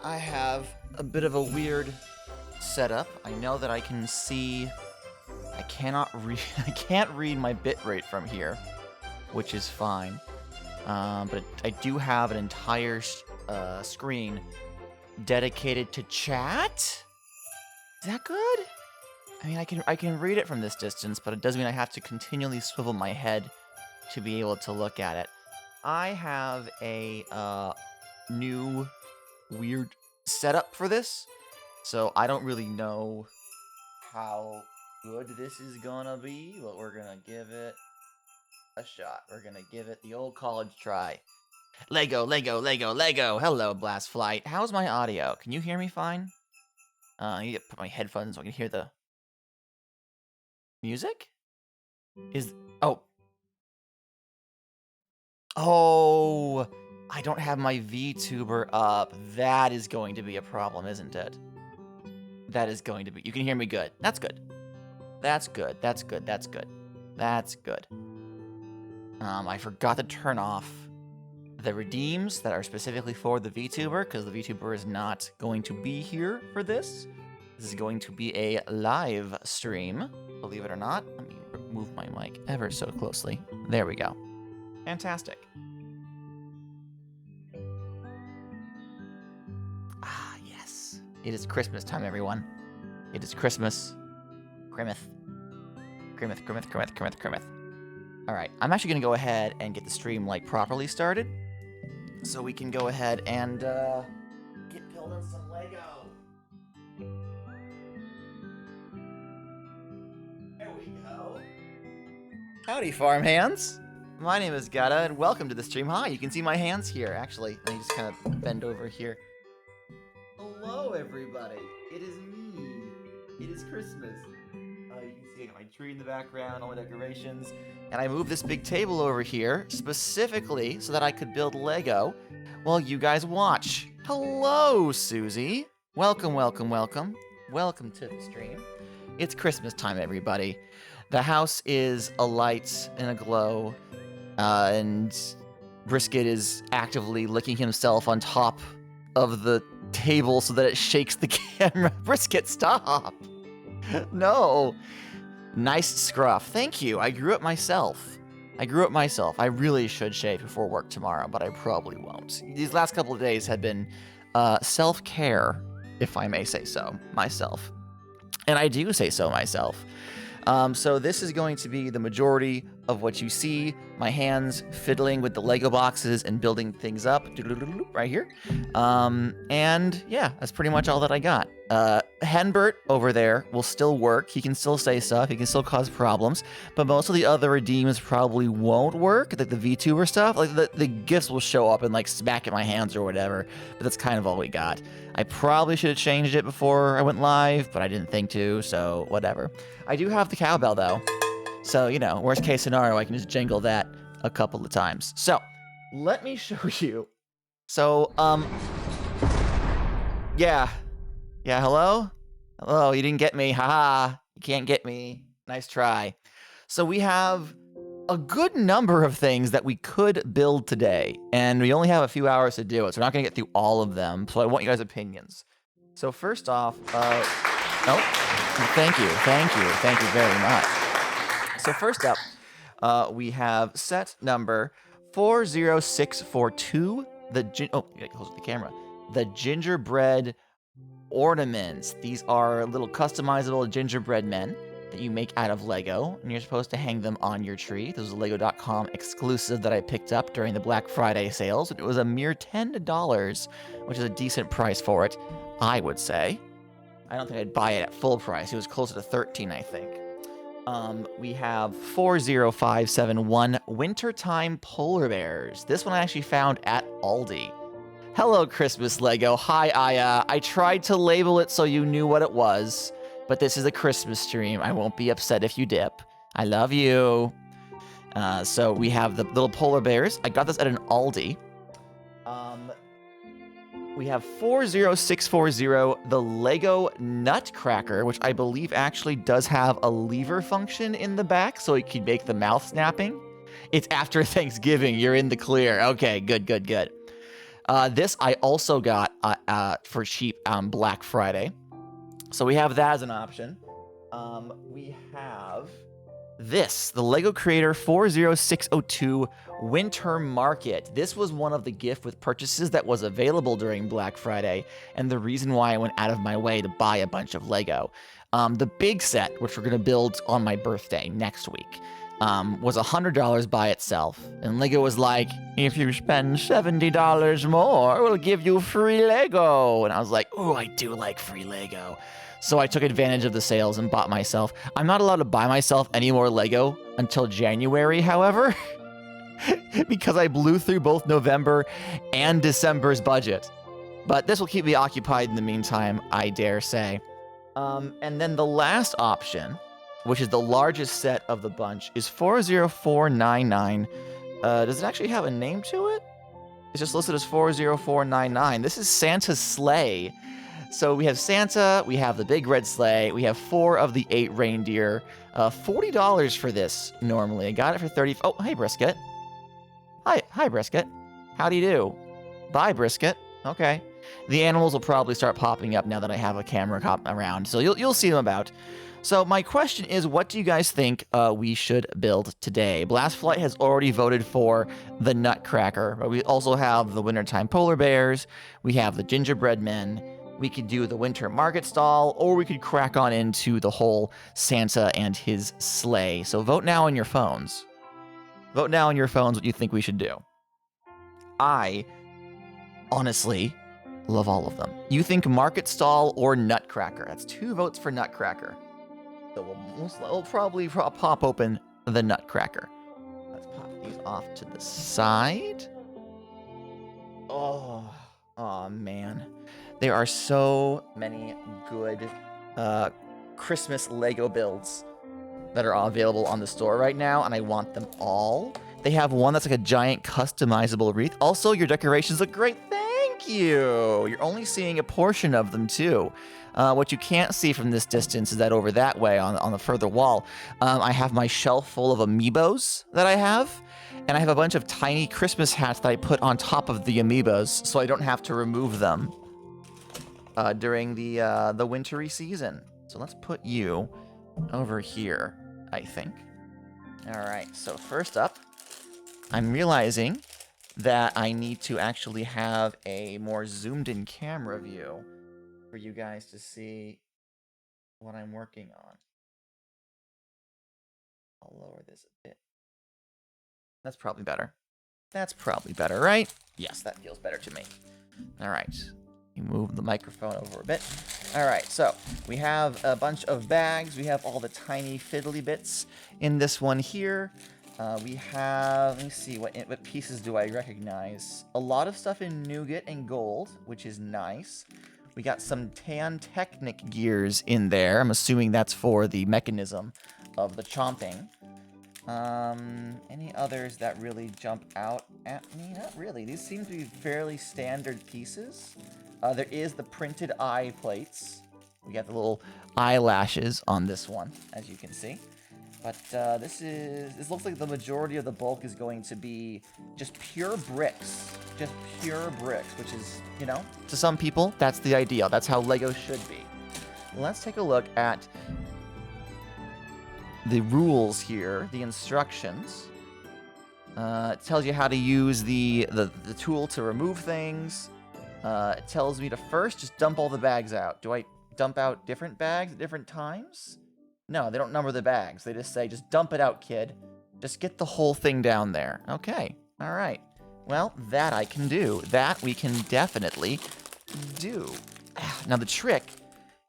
I have a bit of a weird setup. I know that I can see. I cannot read. I can't read my bitrate from here, which is fine. But I do have an entire screen dedicated to chat. Is that good? I mean, I can read it from this distance, but it does mean I have to continually swivel my head to be able to look at it. I have a new weird setup for this, so I don't really know how good this is gonna be, but we're gonna give it a shot. We're gonna give it the old college try. Lego, Lego, Lego, Lego. Hello, Blast Flight. How's my audio? Can you hear me fine? I need to put my headphones so I can hear the music. Oh, I don't have my VTuber up. That is going to be a problem, isn't it? That is going to be. You can hear me good. That's good. That's good. That's good. That's good. That's good. I forgot to turn off the redeems that are specifically for the VTuber, because the VTuber is not going to be here for this. This is going to be a live stream, believe it or not. Let me move my mic ever so closely. There we go. Fantastic. Ah, yes. It is Christmas time, everyone. It is Christmas. Grimmeth. Grimmeth, Grimmeth, Grimmeth, Grimmeth, Grimmeth. All right, I'm actually going to go ahead and get the stream, properly started. So we can go ahead and, get building some Lego. There we go. Howdy, farm hands. My name is Gata, and welcome to the stream. Hi, you can see my hands here, actually. Let me just kind of bend over here. Hello, everybody. It is me. It is Christmas. You can see I got my tree in the background, all my decorations. And I moved this big table over here, specifically so that I could build Lego while you guys watch. Hello, Susie. Welcome, welcome, welcome. Welcome to the stream. It's Christmas time, everybody. The house is alight and aglow. And Brisket is actively licking himself on top of the table so that it shakes the camera. Brisket, stop! No. Nice scruff. Thank you. I grew it myself. I really should shave before work tomorrow, but I probably won't. These last couple of days have been self-care, if I may say so, myself. And I do say so myself. So this is going to be the majority of what you see. My hands fiddling with the Lego boxes and building things up right here. And yeah, that's pretty much all that I got. Henbert over there will still work. He can still say stuff. He can still cause problems. But most of the other redeems probably won't work. Like the VTuber stuff. Like the gifts will show up and smack at my hands or whatever. But that's kind of all we got. I probably should have changed it before I went live, but I didn't think to, so whatever. I do have the cowbell though. So, worst case scenario, I can just jingle that a couple of times. So, let me show you. So, yeah. Yeah, hello? Hello, you didn't get me. Haha, you can't get me. Nice try. So we have a good number of things that we could build today, and we only have a few hours to do it, so we're not going to get through all of them, so I want you guys' opinions. So first off, thank you very much. So first up, we have set number 40642, close the camera, the gingerbread ornaments. These are little customizable gingerbread men that you make out of Lego, and you're supposed to hang them on your tree. This is a Lego.com exclusive that I picked up during the Black Friday sales. It was a mere $10, which is a decent price for it, I would say. I don't think I'd buy it at full price. It was closer to $13, I think. We have 40571 Wintertime Polar Bears. This one I actually found at Aldi. Hello, Christmas Lego. Hi, Aya. I tried to label it so you knew what it was. But this is a Christmas stream. I won't be upset if you dip. I love you. So we have the little polar bears. I got this at an Aldi. We have 40640, the Lego Nutcracker, which I believe actually does have a lever function in the back, so it can make the mouth snapping. It's after Thanksgiving. You're in the clear. Okay, good. This I also got for cheap on Black Friday. So we have that as an option. We have this, the LEGO Creator 40602 Winter Market. This was one of the gift with purchases that was available during Black Friday, and the reason why I went out of my way to buy a bunch of LEGO. The big set, which we're going to build on my birthday next week, was $100 by itself. And LEGO was like, if you spend $70 more, we'll give you free LEGO. And I was like, ooh, I do like free LEGO. So I took advantage of the sales and bought myself. I'm not allowed to buy myself any more LEGO until January, however, because I blew through both November and December's budget. But this will keep me occupied in the meantime, I dare say. And then the last option, which is the largest set of the bunch, is 40499. Does it actually have a name to it? It's just listed as 40499. This is Santa's sleigh. So we have Santa, we have the big red sleigh, we have 4 of the 8 reindeer. $40 for this normally. I got it for 30. Oh, hey Brisket. Hi Brisket. How do you do? Bye Brisket. Okay. The animals will probably start popping up now that I have a camera around, so you'll see them about. So my question is, what do you guys think we should build today? Blast Flight has already voted for the Nutcracker, but we also have the Wintertime Polar Bears, we have the Gingerbread Men, we could do the Winter Market Stall, or we could crack on into the whole Santa and his sleigh. So vote now on your phones. Vote now on your phones what you think we should do. I, honestly, love all of them. You think Market Stall or Nutcracker? That's 2 votes for Nutcracker. So we'll probably pop open the Nutcracker. Let's pop these off to the side. Oh man. There are so many good Christmas LEGO builds that are available on the store right now, and I want them all. They have one that's like a giant customizable wreath. Also, your decorations look great. Thank you. You're only seeing a portion of them too. What you can't see from this distance is that over that way on the further wall, I have my shelf full of amiibos that I have, and I have a bunch of tiny Christmas hats that I put on top of the amiibos so I don't have to remove them during the wintry season. So let's put you over here, I think. All right, so first up, I'm realizing that I need to actually have a more zoomed in camera view for you guys to see what I'm working on. I'll lower this a bit. That's probably better. That's probably better, right? Yes, that feels better to me. All right. You move the microphone over a bit. All right, so we have a bunch of bags. We have all the tiny fiddly bits in this one here. We have, let me see, what pieces do I recognize? A lot of stuff in nougat and gold, which is nice. We got some Tan Technic gears in there. I'm assuming that's for the mechanism of the chomping. Any others that really jump out at me? Not really. These seem to be fairly standard pieces. There is the printed eye plates. We got the little eyelashes on this one, as you can see. But this looks like the majority of the bulk is going to be just pure bricks. Just pure bricks, which is, you know, to some people, that's the ideal. That's how LEGO should be. Let's take a look at the rules here, the instructions. It tells you how to use the tool to remove things. It tells me to first just dump all the bags out. Do I dump out different bags at different times? No, they don't number the bags. They just say, just dump it out, kid. Just get the whole thing down there. Okay, all right. Well, that I can do. That we can definitely do. Now, the trick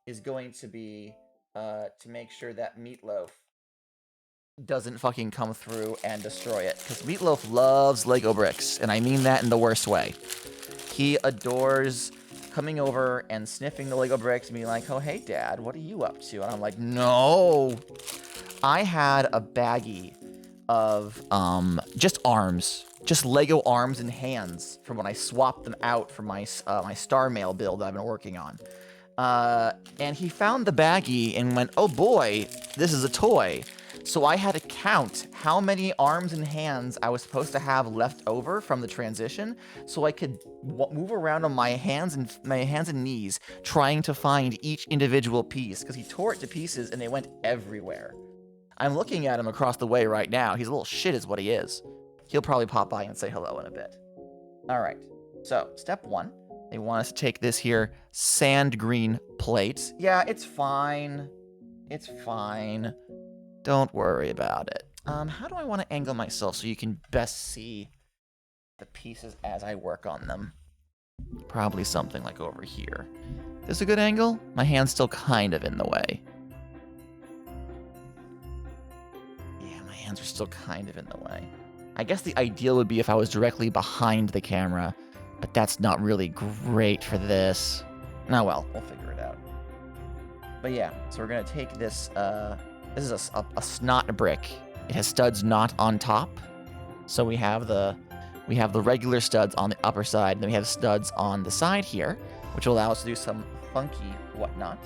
is going to be to make sure that Meatloaf doesn't fucking come through and destroy it. Because Meatloaf loves Lego bricks, and I mean that in the worst way. He adores coming over and sniffing the Lego bricks and being like, oh, hey, Dad, what are you up to? And I'm like, no. I had a baggie of just arms. Just Lego arms and hands from when I swapped them out for my my Star Mail build that I've been working on. And he found the baggie and went, oh boy, this is a toy. So I had to count how many arms and hands I was supposed to have left over from the transition, so I could move around on my hands and knees, trying to find each individual piece, because he tore it to pieces and they went everywhere. I'm looking at him across the way right now. He's a little shit is what he is. He'll probably pop by and say hello in a bit. All right, so step 1. They want us to take this here sand green plate. Yeah, it's fine. It's fine. Don't worry about it. How do I want to angle myself so you can best see the pieces as I work on them? Probably something like over here. Is this a good angle? My hand's still kind of in the way. Yeah, my hands are still kind of in the way. I guess the ideal would be if I was directly behind the camera, but that's not really great for this. Oh well, we'll figure it out. But yeah, so we're gonna take this, this is a snot brick. It has studs not on top. So we have the regular studs on the upper side, and then we have studs on the side here, which will allow us to do some funky whatnot.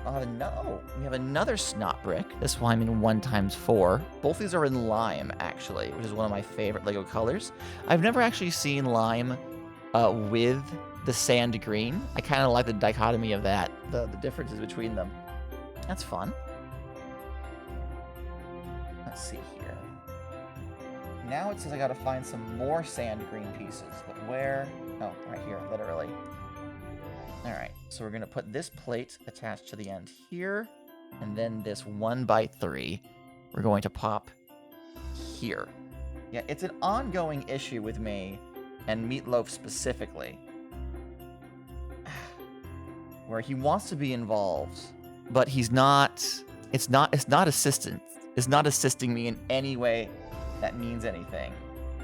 We have another snot brick. This one I'm in 1x4. Both these are in lime, actually, which is one of my favorite Lego colors. I've never actually seen lime with the sand green. I kind of like the dichotomy of that, the differences between them. That's fun. Let's see here. Now it says I gotta find some more sand green pieces, but where? Oh, right here, literally. Alright, so we're gonna put this plate attached to the end here, and then this 1x3 we're going to pop here. Yeah, it's an ongoing issue with me, and Meatloaf specifically, where he wants to be involved, but he's not, it's not assisting me in any way that means anything,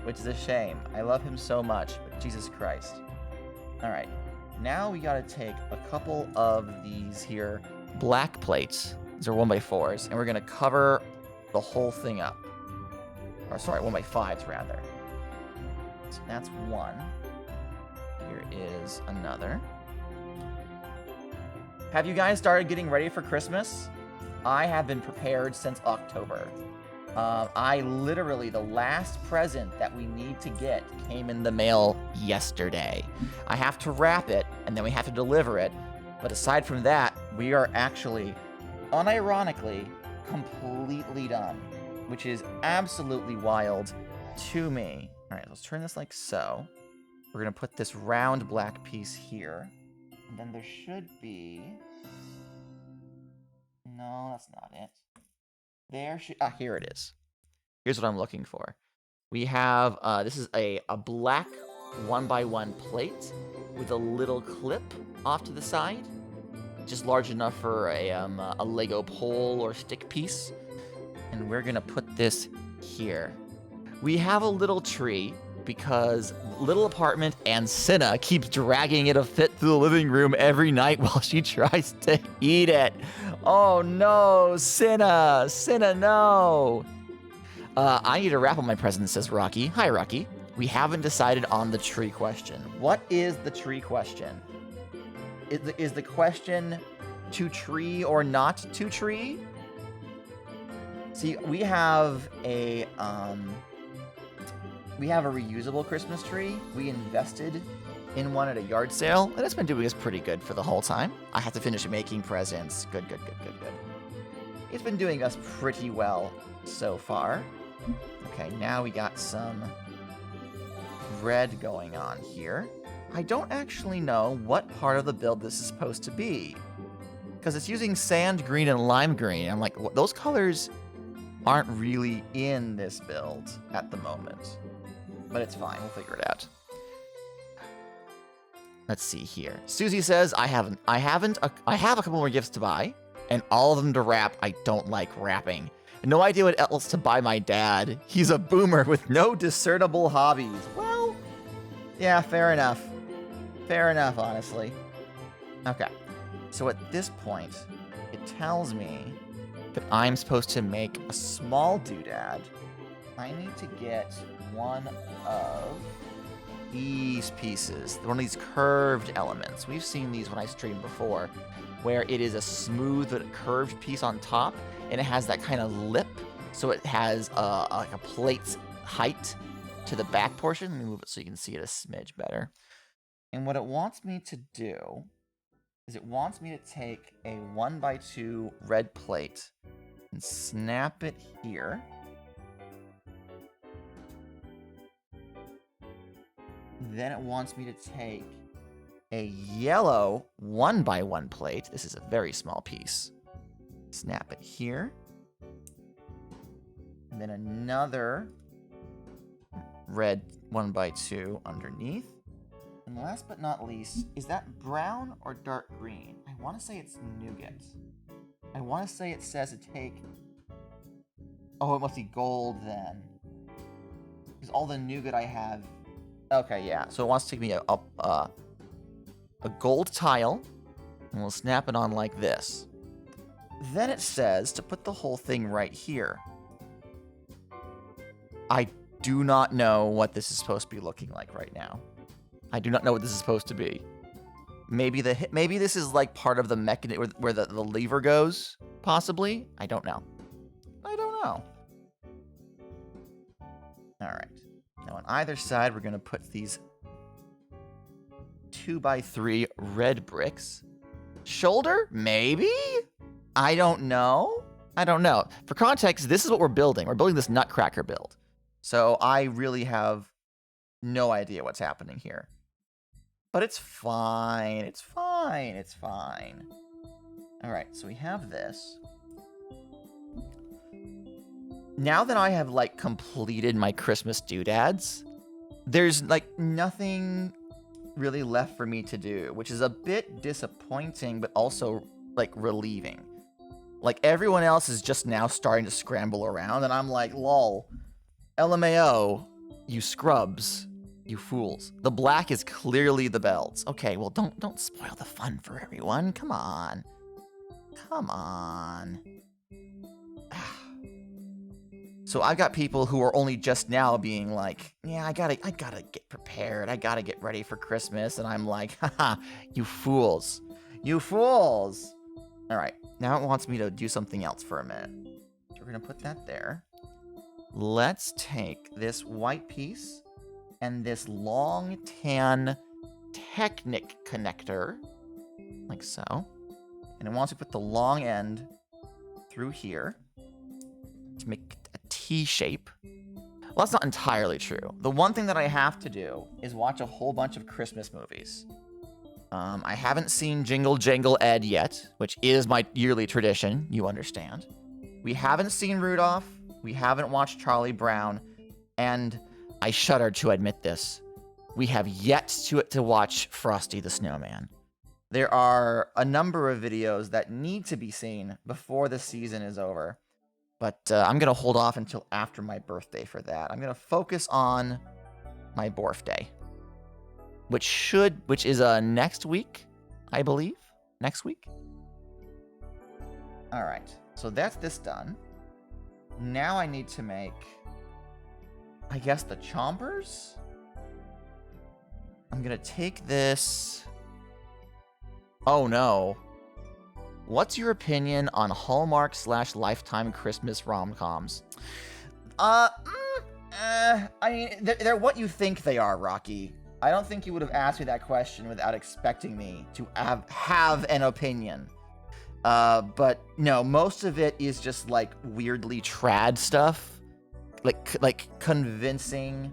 which is a shame. I love him so much, but Jesus Christ. Alright. Now we gotta take a couple of these here black plates. These are 1x4s, and we're gonna cover the whole thing up. Or sorry, 1x5s rather. So that's one. Here is another. Have you guys started getting ready for Christmas? I have been prepared since October. I literally, the last present that we need to get came in the mail yesterday. I have to wrap it, and then we have to deliver it. But aside from that, we are actually, unironically, completely done, which is absolutely wild to me. All right, let's turn this like so. We're gonna put this round black piece here. And then there should be... No, that's not it. Here it is. Here's what I'm looking for. We have, this is a black 1x1 plate with a little clip off to the side. Just large enough for a Lego pole or stick piece. And we're gonna put this here. We have a little tree because Little Apartment and Cinna keeps dragging it a fit through the living room every night while she tries to eat it. Oh no, Cinna! Cinna, no! I need to wrap up my presents, says Rocky. Hi, Rocky. We haven't decided on the tree question. What is the tree question? Is the question to tree or not to tree? See, we have a reusable Christmas tree. We invested in one at a yard sale, and it's been doing us pretty good for the whole time. I have to finish making presents. Good. It's been doing us pretty well so far. Okay, now we got some red going on here. I don't actually know what part of the build this is supposed to be, because it's using sand green and lime green. I'm like, those colors aren't really in this build at the moment. But it's fine, we'll figure it out. Let's see here. Susie says, I have a couple more gifts to buy, and all of them to wrap. I don't like wrapping. No idea what else to buy my dad. He's a boomer with no discernible hobbies. Well, yeah, fair enough. Fair enough, honestly. Okay, so at this point, it tells me that I'm supposed to make a small doodad. I need to get one of these pieces, one of these curved elements. We've seen these when I streamed before, where it is a smooth curved piece on top, and it has that kind of lip, so it has like a plate's height to the back portion. Let me move it so you can see it a smidge better. And what it wants me to do is it wants me to take a 1x2 red plate and snap it here. Then it wants me to take a yellow 1x1 plate. This is a very small piece. Snap it here. And then another red 1x2 underneath. And last but not least, is that brown or dark green? I want to say it's nougat. I want to say it says to take... Oh, it must be gold then. Because all the nougat I have... Okay, yeah. So it wants to take me a gold tile, and we'll snap it on like this. Then it says to put the whole thing right here. I do not know what this is supposed to be looking like right now. I do not know what this is supposed to be. Maybe this is like part of the mechanism where the lever goes, possibly. I don't know. I don't know. All right. Now on either side, we're going to put these 2x3 red bricks. Shoulder? Maybe? I don't know. I don't know. For context, this is what we're building. We're building this Nutcracker build. So I really have no idea what's happening here. But it's fine. It's fine. It's fine. All right, so we have this. Now that I have, like, completed my Christmas doodads, there's, like, nothing really left for me to do, which is a bit disappointing, but also, like, relieving. Like, everyone else is just now starting to scramble around, and I'm like, lol, LMAO, you scrubs, you fools. The black is clearly the belts. Okay, well, don't spoil the fun for everyone. Come on. Come on. So I've got people who are only just now being like, yeah, I gotta get prepared. I gotta get ready for Christmas. And I'm like, haha, you fools. You fools. All right, now it wants me to do something else for a minute. So we're gonna put that there. Let's take this white piece and this long tan Technic connector, like so. And it wants to put the long end through here to make a T shape. Well, that's not entirely true. The one thing that I have to do is watch a whole bunch of Christmas movies. I haven't seen Jingle Jangle Ed yet, which is my yearly tradition, you understand. We haven't seen Rudolph. We haven't watched Charlie Brown. And I shudder to admit this. We have yet to watch Frosty the Snowman. There are a number of videos that need to be seen before the season is over. But I'm going to hold off until after my birthday for that. I'm going to focus on my birthday, which is next week, I believe. Next week. All right. So that's this done. Now I need to make, I guess, the chompers. I'm going to take this. Oh, no. What's your opinion on Hallmark/Lifetime Christmas rom-coms? I mean, they're what you think they are, Rocky. I don't think you would have asked me that question without expecting me to have an opinion. But no, most of it is just like weirdly trad stuff, like convincing.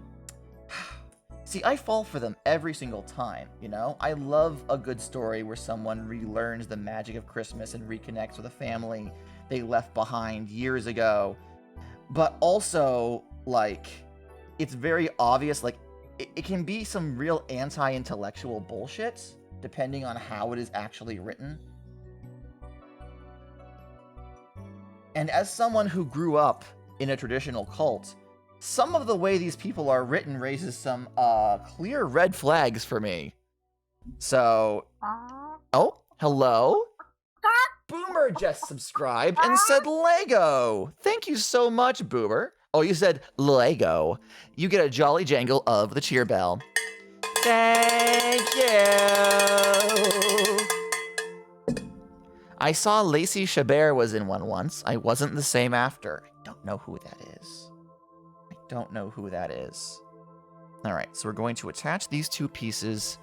See, I fall for them every single time, you know? I love a good story where someone relearns the magic of Christmas and reconnects with a family they left behind years ago. But also, like, it's very obvious, like, it can be some real anti-intellectual bullshit, depending on how it is actually written. And as someone who grew up in a traditional cult, some of the way these people are written raises some clear red flags for me. So, oh, hello? Boomer just subscribed and said Lego. Thank you so much, Boomer. Oh, you said Lego. You get a jolly jangle of the cheer bell. Thank you. I saw Lacey Chabert was in one once. I wasn't the same after. I don't know who that is. I don't know who that is. All right, so we're going to attach these two pieces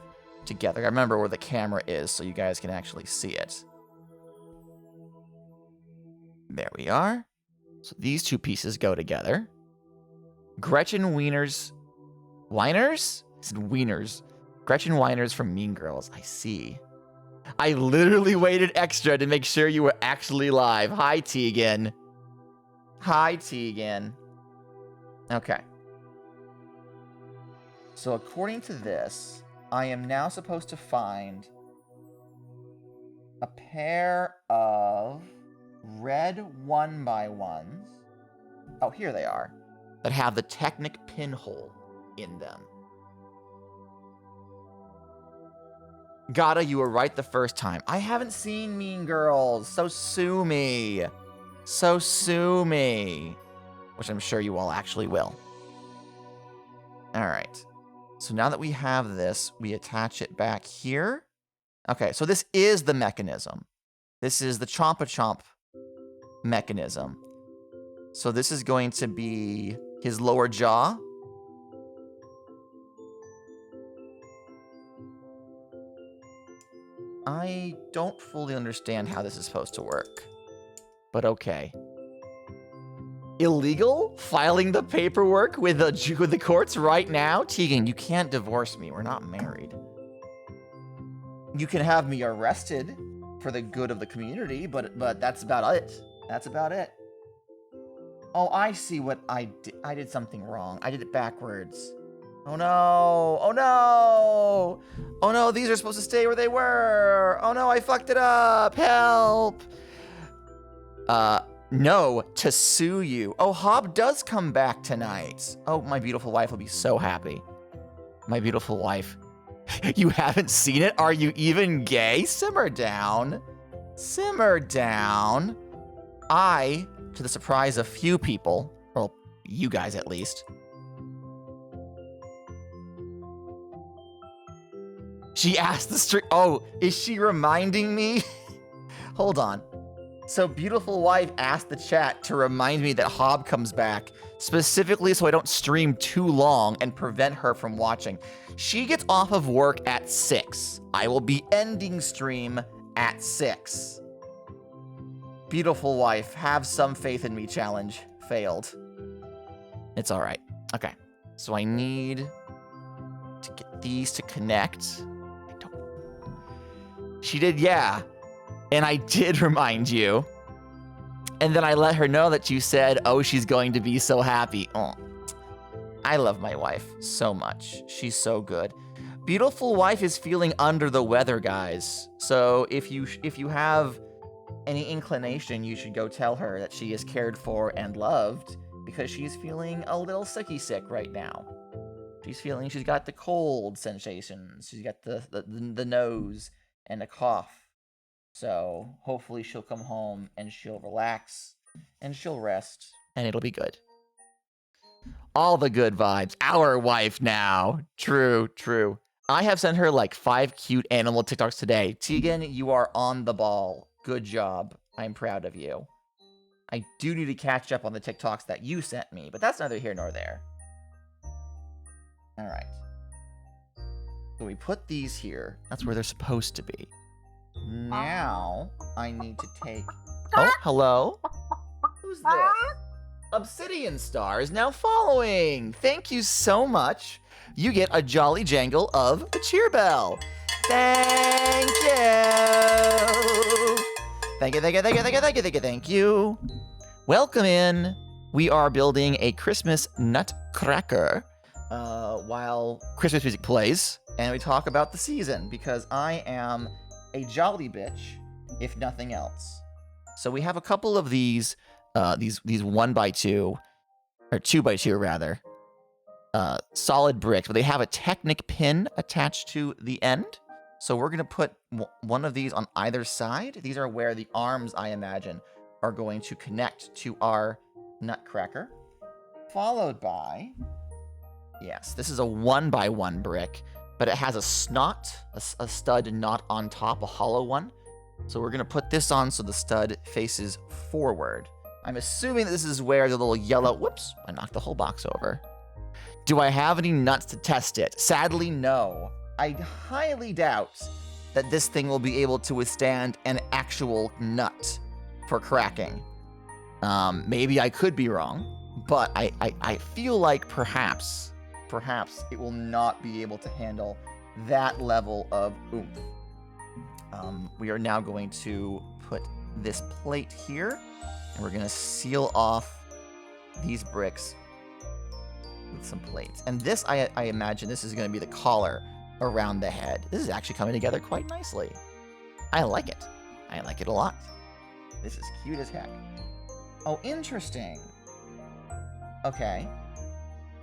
together. I remember where the camera is so you guys can actually see it. There we are. So these two pieces go together. Gretchen Wieners. Wieners? I said Wieners. Gretchen Wieners from Mean Girls. I see. I literally waited extra to make sure you were actually live. Hi, Tegan. Hi, Tegan. Okay. So according to this, I am now supposed to find a pair of red 1x1s. Oh, here they are. That have the Technic pinhole in them. Gata, you were right the first time. I haven't seen Mean Girls, so sue me. So sue me. Which I'm sure you all actually will. Alright. So now that we have this, we attach it back here. Okay, so this is the mechanism. This is the Chompa-Chomp mechanism. So this is going to be his lower jaw. I don't fully understand how this is supposed to work, but okay. Illegal? Filing the paperwork with the courts right now? Tegan, you can't divorce me. We're not married. You can have me arrested for the good of the community, but that's about it. That's about it. Oh, I see what I did. I did something wrong. I did it backwards. Oh no! Oh no! Oh no, these are supposed to stay where they were! Oh no, I fucked it up! Help! No, to sue you. Oh, Hob does come back tonight. Oh, my beautiful wife will be so happy. My beautiful wife. You haven't seen it? Are you even gay? Simmer down. Simmer down. I, to the surprise of few people, well, you guys at least, she asked the street. Oh, is she reminding me? Hold on. So beautiful wife asked the chat to remind me that Hob comes back, specifically so I don't stream too long and prevent her from watching. She gets off of work at 6. I will be ending stream at 6. Beautiful wife, have some faith in me challenge. Failed. It's all right. Okay, so I need to get these to connect. She did, yeah. And I did remind you. And then I let her know that you said, oh, she's going to be so happy. Oh, I love my wife so much. She's so good. Beautiful wife is feeling under the weather, guys. So if you have any inclination, you should go tell her that she is cared for and loved, because she's feeling a little sicky sick right now. She's got the cold sensations. She's got the nose and a cough. So hopefully she'll come home and she'll relax and she'll rest and it'll be good. All the good vibes. Our wife now. True, true. I have sent her like 5 cute animal TikToks today. Tegan, you are on the ball. Good job. I'm proud of you. I do need to catch up on the TikToks that you sent me, but that's neither here nor there. All right. So we put these here. That's where they're supposed to be. Now, I need to take... Oh, hello? Who's this? Obsidian Star is now following. Thank you so much. You get a jolly jangle of the cheer bell. Thank you. Thank you, thank you, thank you, thank you, thank you, thank you, thank you. Welcome in. We are building a Christmas nutcracker while Christmas music plays, and we talk about the season, because I am a jolly bitch, if nothing else. So we have a couple of these 1x2, or 2x2 rather, solid bricks, but they have a Technic pin attached to the end. So we're gonna put one of these on either side. These are where the arms, I imagine, are going to connect to our nutcracker. Followed by, yes, this is a 1x1 brick, but it has a snot, a stud knot on top, a hollow one. So we're going to put this on so the stud faces forward. I'm assuming that this is where the little yellow... Whoops, I knocked the whole box over. Do I have any nuts to test it? Sadly, no. I highly doubt that this thing will be able to withstand an actual nut for cracking. Maybe I could be wrong, but I feel like perhaps it will not be able to handle that level of oomph. We are now going to put this plate here, and we're going to seal off these bricks with some plates. And this, I imagine this is going to be the collar around the head. This is actually coming together quite nicely. I like it. I like it a lot. This is cute as heck. Oh, interesting. Okay.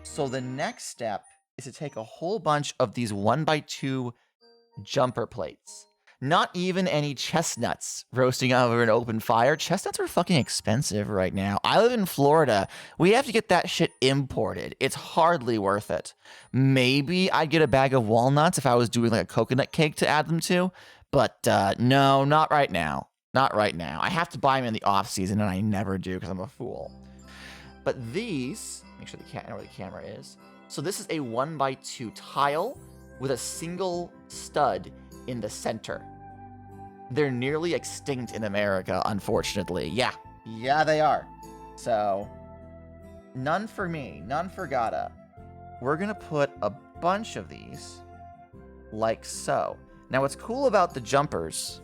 So the next step is to take a whole bunch of these 1x2 jumper plates. Not even any chestnuts roasting over an open fire. Chestnuts are fucking expensive right now. I live in Florida. We have to get that shit imported. It's hardly worth it. Maybe I'd get a bag of walnuts if I was doing like a coconut cake to add them to. But no, not right now. Not right now. I have to buy them in the off season, and I never do because I'm a fool. But these, make sure I know where the camera is. So this is a 1x2 tile with a single stud in the center. They're nearly extinct in America, unfortunately. Yeah, they are. So, none for me, none for Gata. We're gonna put a bunch of these, like so. Now, what's cool about the jumpers,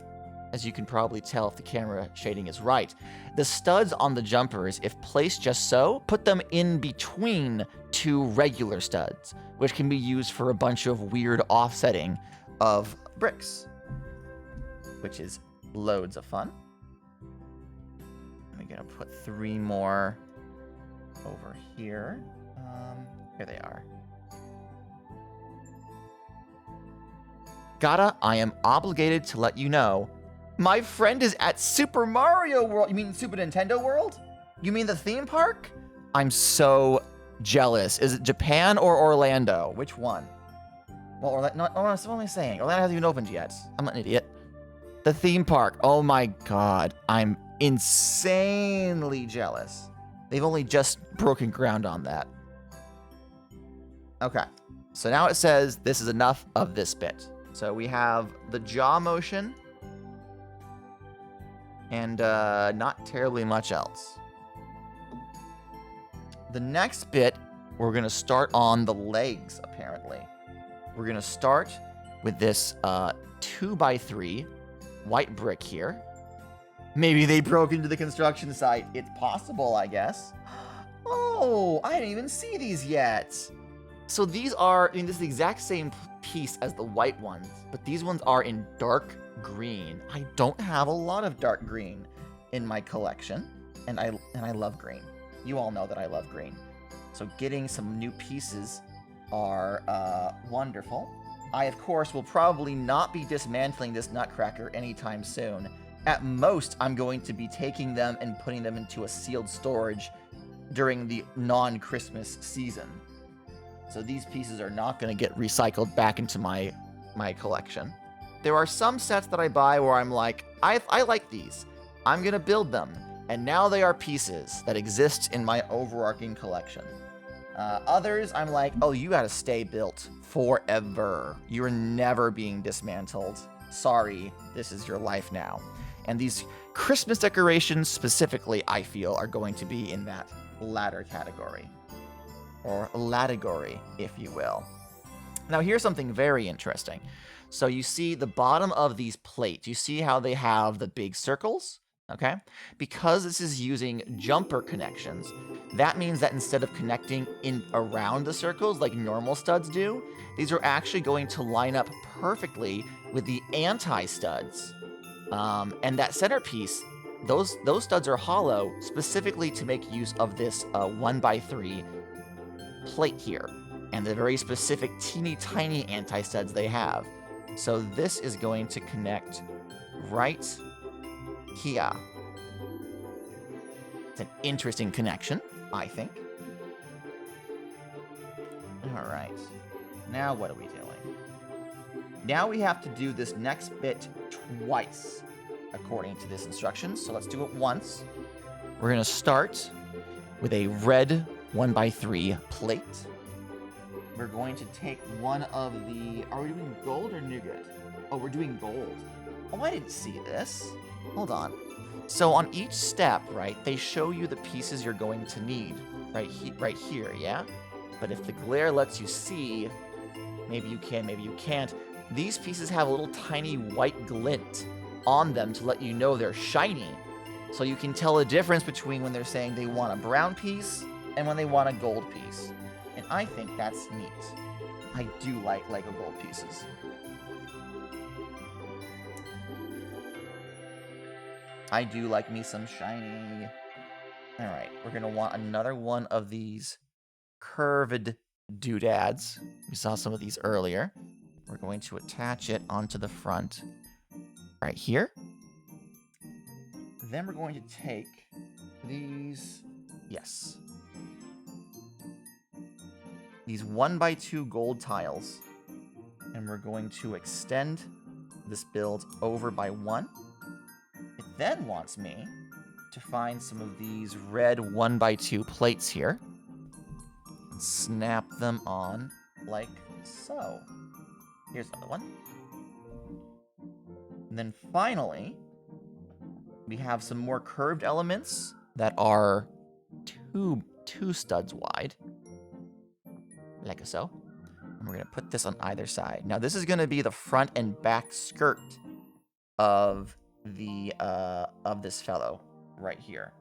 as you can probably tell if the camera shading is right, the studs on the jumpers, if placed just so, put them in between two regular studs, which can be used for a bunch of weird offsetting of bricks, which is loads of fun. I'm gonna put 3 more over here. Here they are. Gata, I am obligated to let you know, my friend is at Super Mario World. You mean Super Nintendo World? You mean the theme park? I'm so jealous. Is it Japan or Orlando? Which one? Well, what am I saying? Orlando hasn't even opened yet. I'm an idiot. The theme park. Oh my god. I'm insanely jealous. They've only just broken ground on that. Okay. So now it says this is enough of this bit. So we have the jaw motion and not terribly much else. The next bit, we're going to start on the legs, apparently. We're going to start with this 2x3 white brick here. Maybe they broke into the construction site. It's possible, I guess. Oh, I didn't even see these yet. So these are, I mean, this is the exact same piece as the white ones, but these ones are in dark green. I don't have a lot of dark green in my collection, and I love green. You all know that I love green. So getting some new pieces are wonderful. I, of course, will probably not be dismantling this nutcracker anytime soon. At most, I'm going to be taking them and putting them into a sealed storage during the non-Christmas season. So these pieces are not going to get recycled back into my collection. There are some sets that I buy where I'm like, I like these. I'm going to build them. And now they are pieces that exist in my overarching collection. Others, I'm like, oh, you gotta stay built forever. You're never being dismantled. Sorry, this is your life now. And these Christmas decorations specifically, I feel, are going to be in that latter category. Or lategory, if you will. Now, here's something very interesting. So you see the bottom of these plates, you see how they have the big circles? Okay? Because this is using jumper connections, that means that instead of connecting in around the circles like normal studs do, these are actually going to line up perfectly with the anti-studs. And that centerpiece, those studs are hollow specifically to make use of this 1x3 plate here, and the very specific teeny tiny anti-studs they have. So this is going to connect right here. It's an interesting connection, I think. All right. Now what are we doing? Now we have to do this next bit twice. according to this instructions. So let's do it once. We're going to start with a red 1x3 plate. We're going to take one of the... Are we doing gold or nougat? Oh, we're doing gold. Oh, I didn't see this. Hold on. So on each step, right, they show you the pieces you're going to need right here, yeah? But if the glare lets you see, maybe you can, maybe you can't, these pieces have a little tiny white glint on them to let you know they're shiny. So you can tell the difference between when they're saying they want a brown piece and when they want a gold piece. And I think that's neat. I do like Lego gold pieces. I do like me some shiny. Alright, we're going to want another one of these curved doodads. We saw some of these earlier. We're going to attach it onto the front right here. Then we're going to take these, yes, these 1x2 gold tiles, and we're going to extend this build over by 1. It then wants me to find some of these red 1x2 plates here and snap them on like so. Here's another one. And then finally, we have some more curved elements that are two studs wide, like so. And we're going to put this on either side. Now this is going to be the front and back skirt of the of this fellow right here.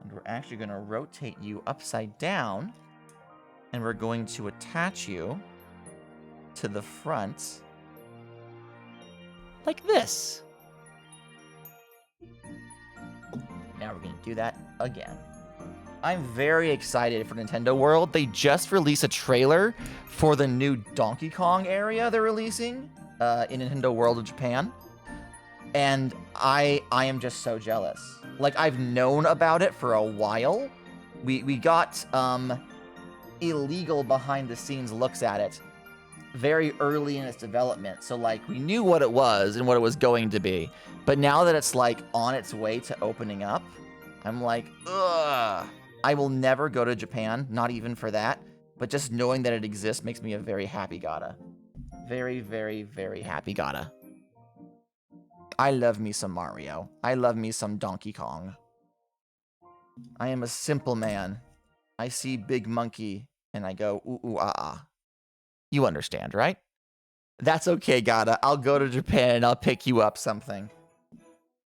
And we're actually going to rotate you upside down, and we're going to attach you to the front like this. Now we're going to do that again. I'm very excited for Nintendo World. They just released a trailer for the new Donkey Kong area they're releasing in Nintendo World of Japan. And I am just so jealous. Like, I've known about it for a while. We got illegal behind-the-scenes looks at it very early in its development. So, like, we knew what it was and what it was going to be. But now that it's, like, on its way to opening up, I'm like, ugh. I will never go to Japan, not even for that. But just knowing that it exists makes me a very happy Gata. Very, very, very happy Gata. I love me some Mario. I love me some Donkey Kong. I am a simple man. I see Big Monkey, and I go, ooh, ooh, ah, ah. You understand, right? That's okay, Gata. I'll go to Japan and I'll pick you up something.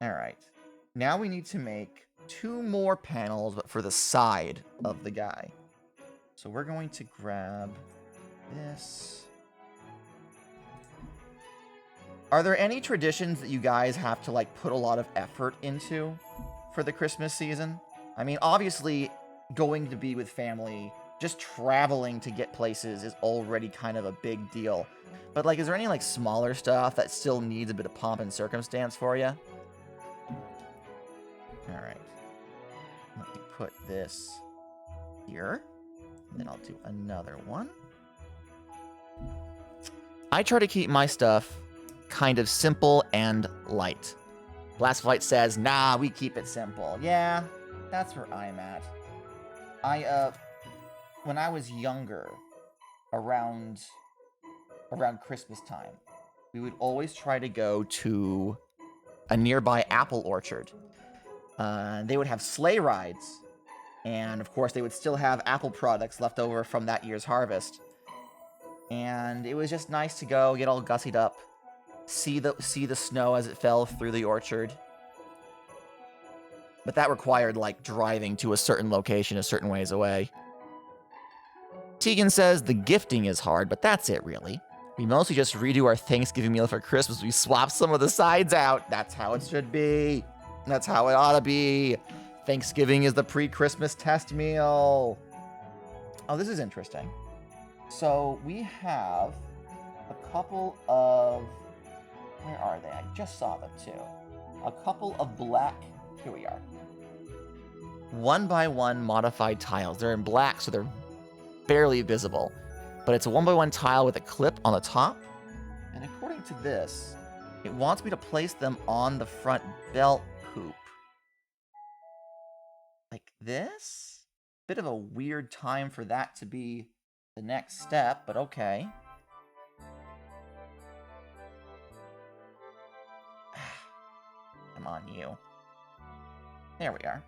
Alright. Now we need to make 2 more panels, but for the side of the guy. So we're going to grab this. Are there any traditions that you guys have to, like, put a lot of effort into for the Christmas season? I mean, obviously, going to be with family, just traveling to get places is already kind of a big deal. But, like, is there any, like, smaller stuff that still needs a bit of pomp and circumstance for you? Alright. Let me put this here. And then I'll do another one. I try to keep my stuff kind of simple and light. Blast Flight says, nah, we keep it simple. Yeah, that's where I'm at. When I was younger, around Christmas time, we would always try to go to a nearby apple orchard. They would have sleigh rides, and of course they would still have apple products left over from that year's harvest. And it was just nice to go, get all gussied up, see the snow as it fell through the orchard. But that required, like, driving to a certain location a certain ways away. Tegan says the gifting is hard, but that's it, really. We mostly just redo our Thanksgiving meal for Christmas. We swap some of the sides out. That's how it should be. That's how it ought to be. Thanksgiving is the pre-Christmas test meal. Oh, this is interesting. So we have a couple of... Where are they? I just saw them, too. A couple of black... Here we are. 1x1 modified tiles. They're in black, so they're barely visible. But it's a 1x1 tile with a clip on the top. And according to this, It wants me to place them on the front belt hoop. Like this? Bit of a weird time for that to be the next step, but okay. Come on, you. There we are.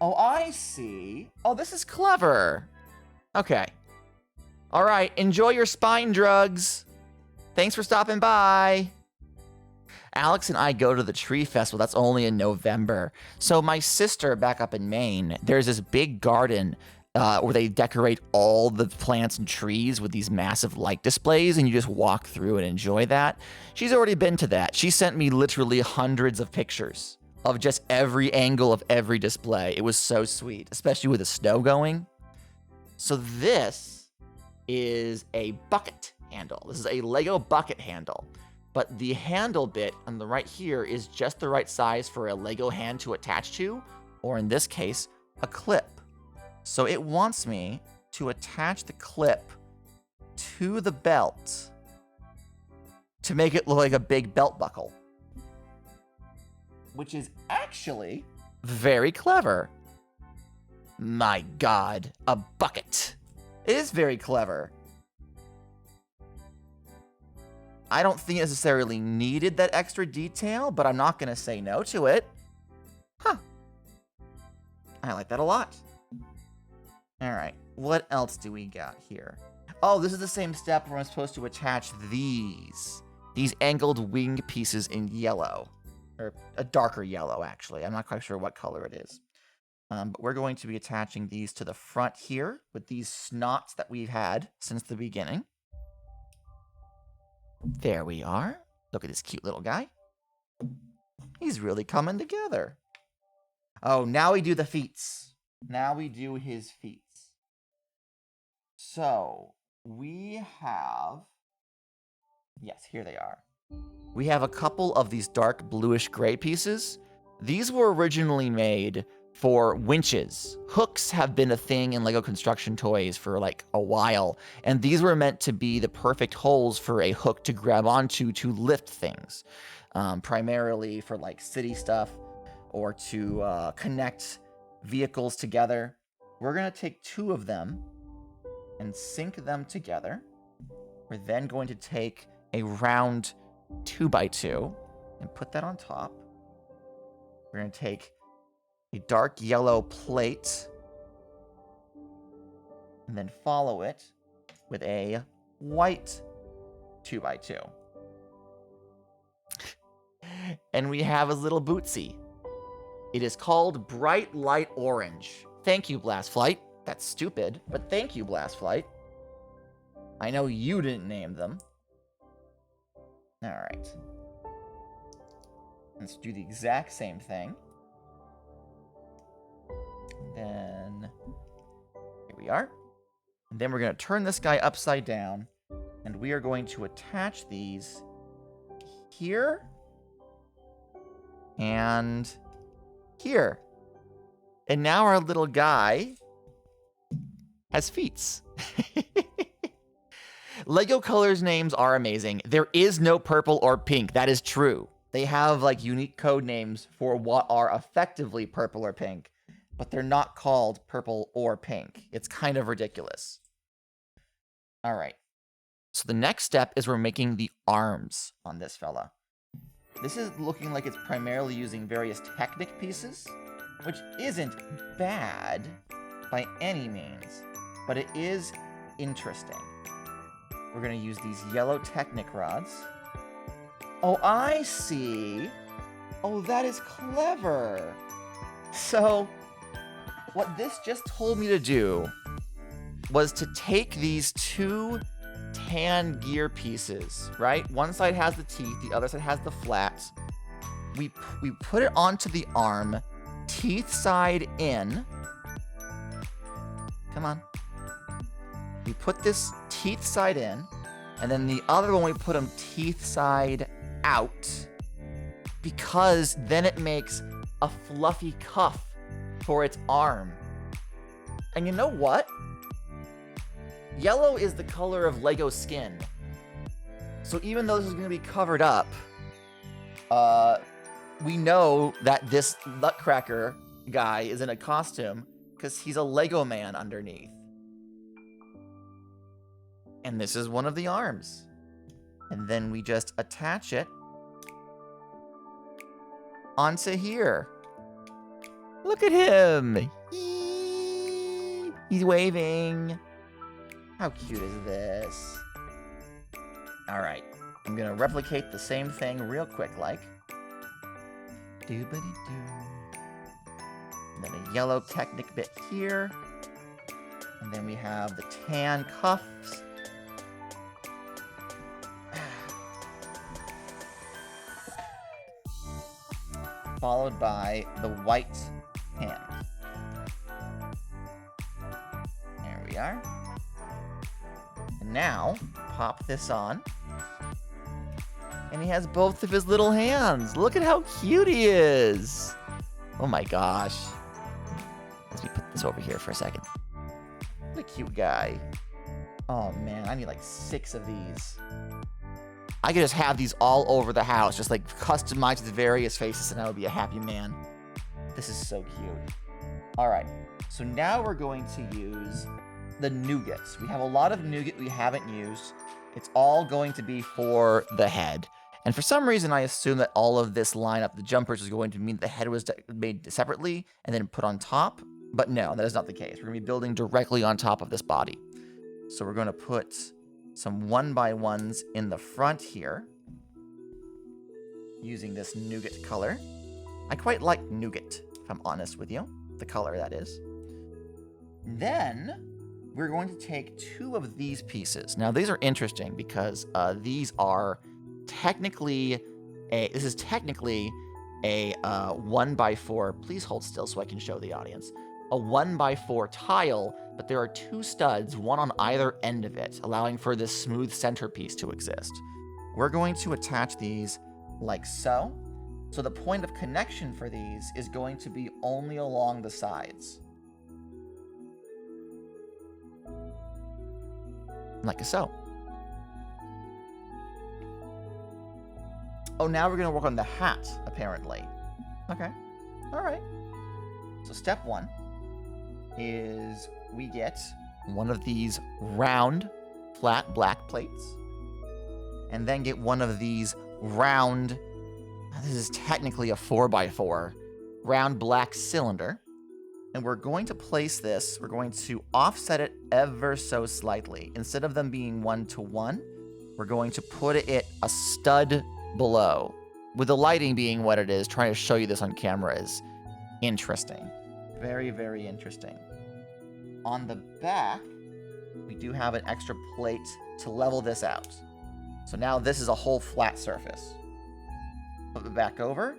Oh, I see. Oh, this is clever. Okay. All right, enjoy your spine drugs. Thanks for stopping by. Alex and I go to the tree festival. That's only in November. So my sister back up in Maine, there's this big garden where they decorate all the plants and trees with these massive light displays, and you just walk through and enjoy that. She's already been to that. She sent me literally hundreds of pictures of just every angle of every display. It was so sweet, especially with the snow going. So this is a bucket handle. This is a Lego bucket handle. But the handle bit on the right here is just the right size for a Lego hand to attach to, or in this case, a clip. So it wants me to attach the clip to the belt to make it look like a big belt buckle, which is actually very clever. My God, a bucket. It is very clever. I don't think it necessarily needed that extra detail, but I'm not going to say no to it. Huh. I like that a lot. All right, what else do we got here? Oh, this is the same step where I'm supposed to attach these angled wing pieces in yellow, or a darker yellow, actually. I'm not quite sure what color it is. But we're going to be attaching these to the front here with these snots that we've had since the beginning. There we are. Look at this cute little guy. He's really coming together. Oh, now we do the feets. Now we do his feet. So, we have... Yes, here they are. We have a couple of these dark bluish gray pieces. These were originally made for winches. Hooks have been a thing in Lego construction toys for like a while, and these were meant to be the perfect holes for a hook to grab onto to lift things, primarily for like city stuff or to connect vehicles together. We're gonna take two of them and sync them together. We're then going to take a round 2x2 and put that on top. We're going to take a dark yellow plate and then follow it with a white 2x2. And we have a little Bootsy. It is called Bright Light Orange. Thank you, Blast Flight. That's stupid, but thank you, Blast Flight. I know you didn't name them. All right. Let's do the exact same thing. Then, here we are. And then we're going to turn this guy upside down, and we are going to attach these here and here. And now our little guy has feet. Lego Colors names are amazing. There is no purple or pink. That is true. They have like unique code names for what are effectively purple or pink, but they're not called purple or pink. It's kind of ridiculous. All right. So the next step is we're making the arms on this fella. This is looking like it's primarily using various Technic pieces, which isn't bad by any means, but it is interesting. We're going to use these yellow Technic rods. Oh, I see. Oh, that is clever. So, what this just told me to do was to take these two tan gear pieces, right? One side has the teeth, the other side has the flats. We put it onto the arm, teeth side in. Come on. We put this teeth side in, and then the other one we put them teeth side out, because then it makes a fluffy cuff for its arm. And you know what? Yellow is the color of Lego skin. So even though this is going to be covered up, we know that this Nutcracker guy is in a costume because he's a Lego man underneath. And this is one of the arms. And then we just attach it onto here. Look at him. He's waving. How cute is this? All right. I'm going to replicate the same thing real quick like. Doobity-doo. And then a yellow Technic bit here. And then we have the tan cuffs. Followed by the white hand. There we are. And now, pop this on. And he has both of his little hands. Look at how cute he is. Oh my gosh. Let me put this over here for a second. What a cute guy. Oh man, I need like 6 of these. I could just have these all over the house, just like customized with various faces, and I would be a happy man. This is so cute. All right, so now we're going to use the nougats. We have a lot of nougat we haven't used. It's all going to be for the head. And for some reason, I assume that all of this lineup, the jumpers, is going to mean the head was made separately and then put on top. But no, that is not the case. We're going to be building directly on top of this body. So we're going to put some 1x1s in the front here, using this nougat color. I quite like nougat, if I'm honest with you. The color, that is. Then we're going to take 2 of these pieces. Now, these are interesting because these are technically this is technically a 1x4. Please hold still so I can show the audience. A 1x4 tile, but there are 2 studs, one on either end of it, allowing for this smooth centerpiece to exist. We're going to attach these like so. So the point of connection for these is going to be only along the sides. Like so. Oh, now we're going to work on the hat, apparently. Okay. All right. So step 1 is we get one of these round, flat black plates. And then get one of these round, this is technically a 4x4, round black cylinder. And we're going to place this, we're going to offset it ever so slightly. Instead of them being 1-to-1, we're going to put it a stud below. With the lighting being what it is, trying to show you this on camera is interesting. Very, very interesting. On the back, we do have an extra plate to level this out. So now this is a whole flat surface. Flip it back over,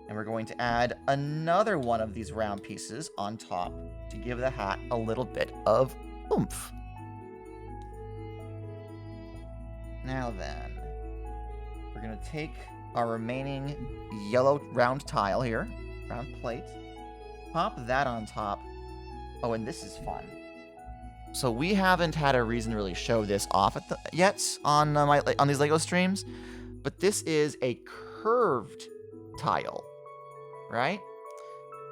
and we're going to add another one of these round pieces on top to give the hat a little bit of oomph. Now then, we're going to take our remaining yellow round tile here, round plate, pop that on top. Oh, and this is fun. So we haven't had a reason to really show this off yet on these LEGO streams, but this is a curved tile, right?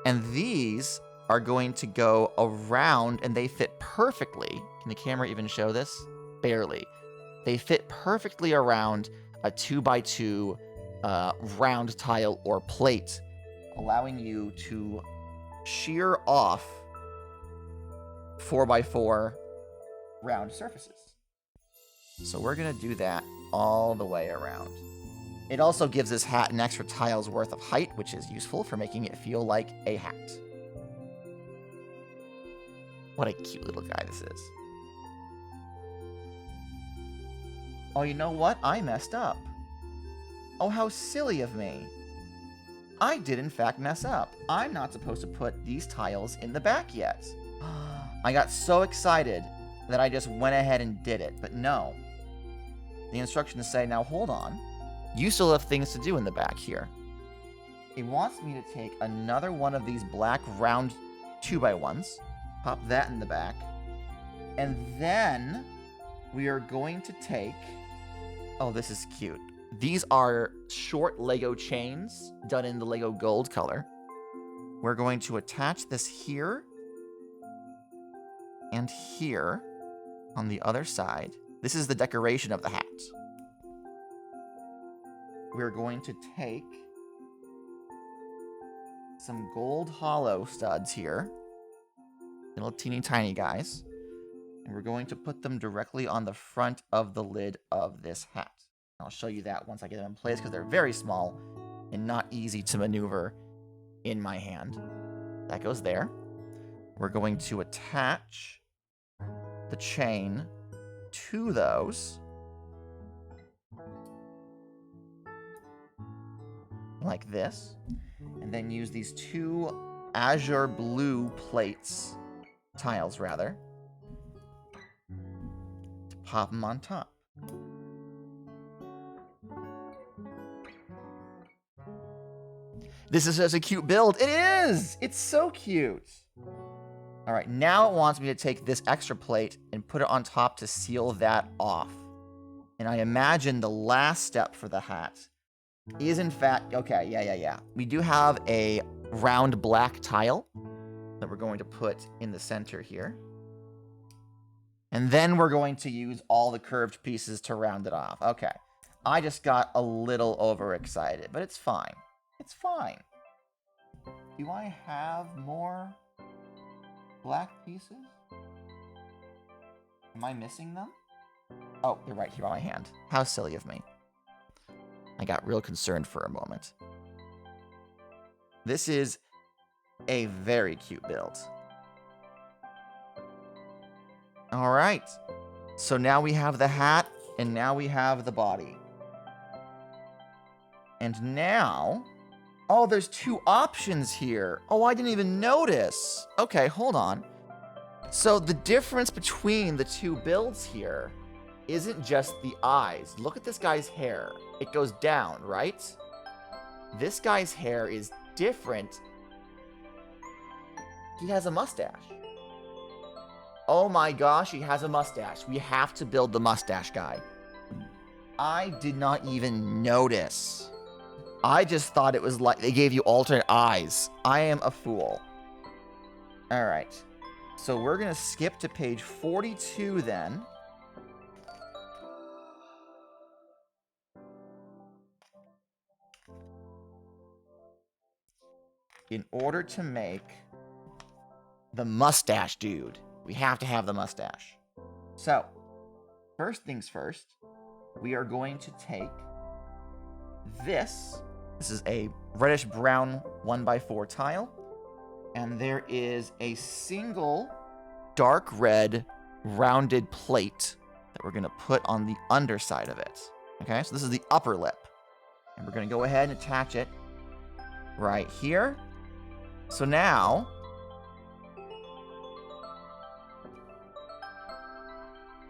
And these are going to go around, and they fit perfectly. Can the camera even show this? Barely. They fit perfectly around a 2x2 round tile or plate, allowing you to shear off 4x4 round surfaces. So we're going to do that all the way around. It also gives this hat an extra tile's worth of height, which is useful for making it feel like a hat. What a cute little guy this is. Oh, you know what? I messed up. Oh, how silly of me. I did in fact mess up. I'm not supposed to put these tiles in the back yet. I got so excited that I just went ahead and did it, but no. The instructions say, now hold on. You still have things to do in the back here. It wants me to take another one of these black round 2x1s, pop that in the back, and then we are going to take Oh, this is cute. These are short Lego chains done in the Lego gold color. We're going to attach this here and here on the other side. This is the decoration of the hat. We're going to take some gold hollow studs here, little teeny tiny guys, and we're going to put them directly on the front of the lid of this hat. I'll show you that once I get them in place because they're very small and not easy to maneuver in my hand. That goes there. We're going to attach the chain to those like this, and then use these two azure blue tiles rather, to pop them on top. This is such a cute build. It is! It's so cute. All right, now it wants me to take this extra plate and put it on top to seal that off. And I imagine the last step for the hat is in fact, okay, yeah. We do have a round black tile that we're going to put in the center here. And then we're going to use all the curved pieces to round it off. Okay, I just got a little overexcited, but it's fine. It's fine. Do I have more black pieces? Am I missing them? Oh, they're right here on my hand. How silly of me. I got real concerned for a moment. This is a very cute build. All right. So now we have the hat, and now we have the body. And now... Oh, there's two options here. Oh, I didn't even notice. Okay, hold on. So the difference between the two builds here isn't just the eyes. Look at this guy's hair. It goes down, right? This guy's hair is different. He has a mustache. Oh my gosh, he has a mustache. We have to build the mustache guy. I did not even notice. I just thought it was like they gave you alternate eyes. I am a fool. All right. So we're going to skip to page 42 then. In order to make the mustache dude, we have to have the mustache. So, first things first, we are going to take this. This is a reddish brown 1x4 tile. And there is a single dark red rounded plate that we're going to put on the underside of it. Okay, so this is the upper lip. And we're going to go ahead and attach it right here. So now,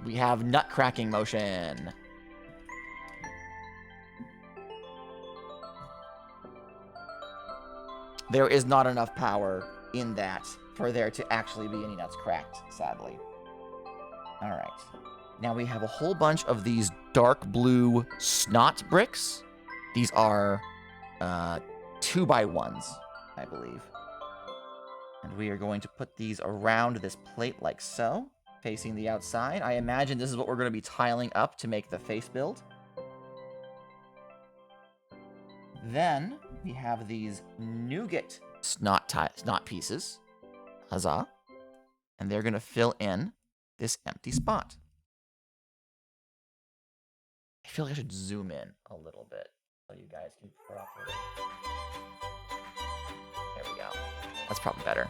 we have nut cracking motion. There is not enough power in that for there to actually be any nuts cracked, sadly. All right. Now we have a whole bunch of these dark blue snot bricks. These are 2x1s, I believe. And we are going to put these around this plate like so, facing the outside. I imagine this is what we're going to be tiling up to make the face build. Then we have these nougat snot pieces. Huzzah. And they're going to fill in this empty spot. I feel like I should zoom in a little bit so you guys can properly. There we go. That's probably better.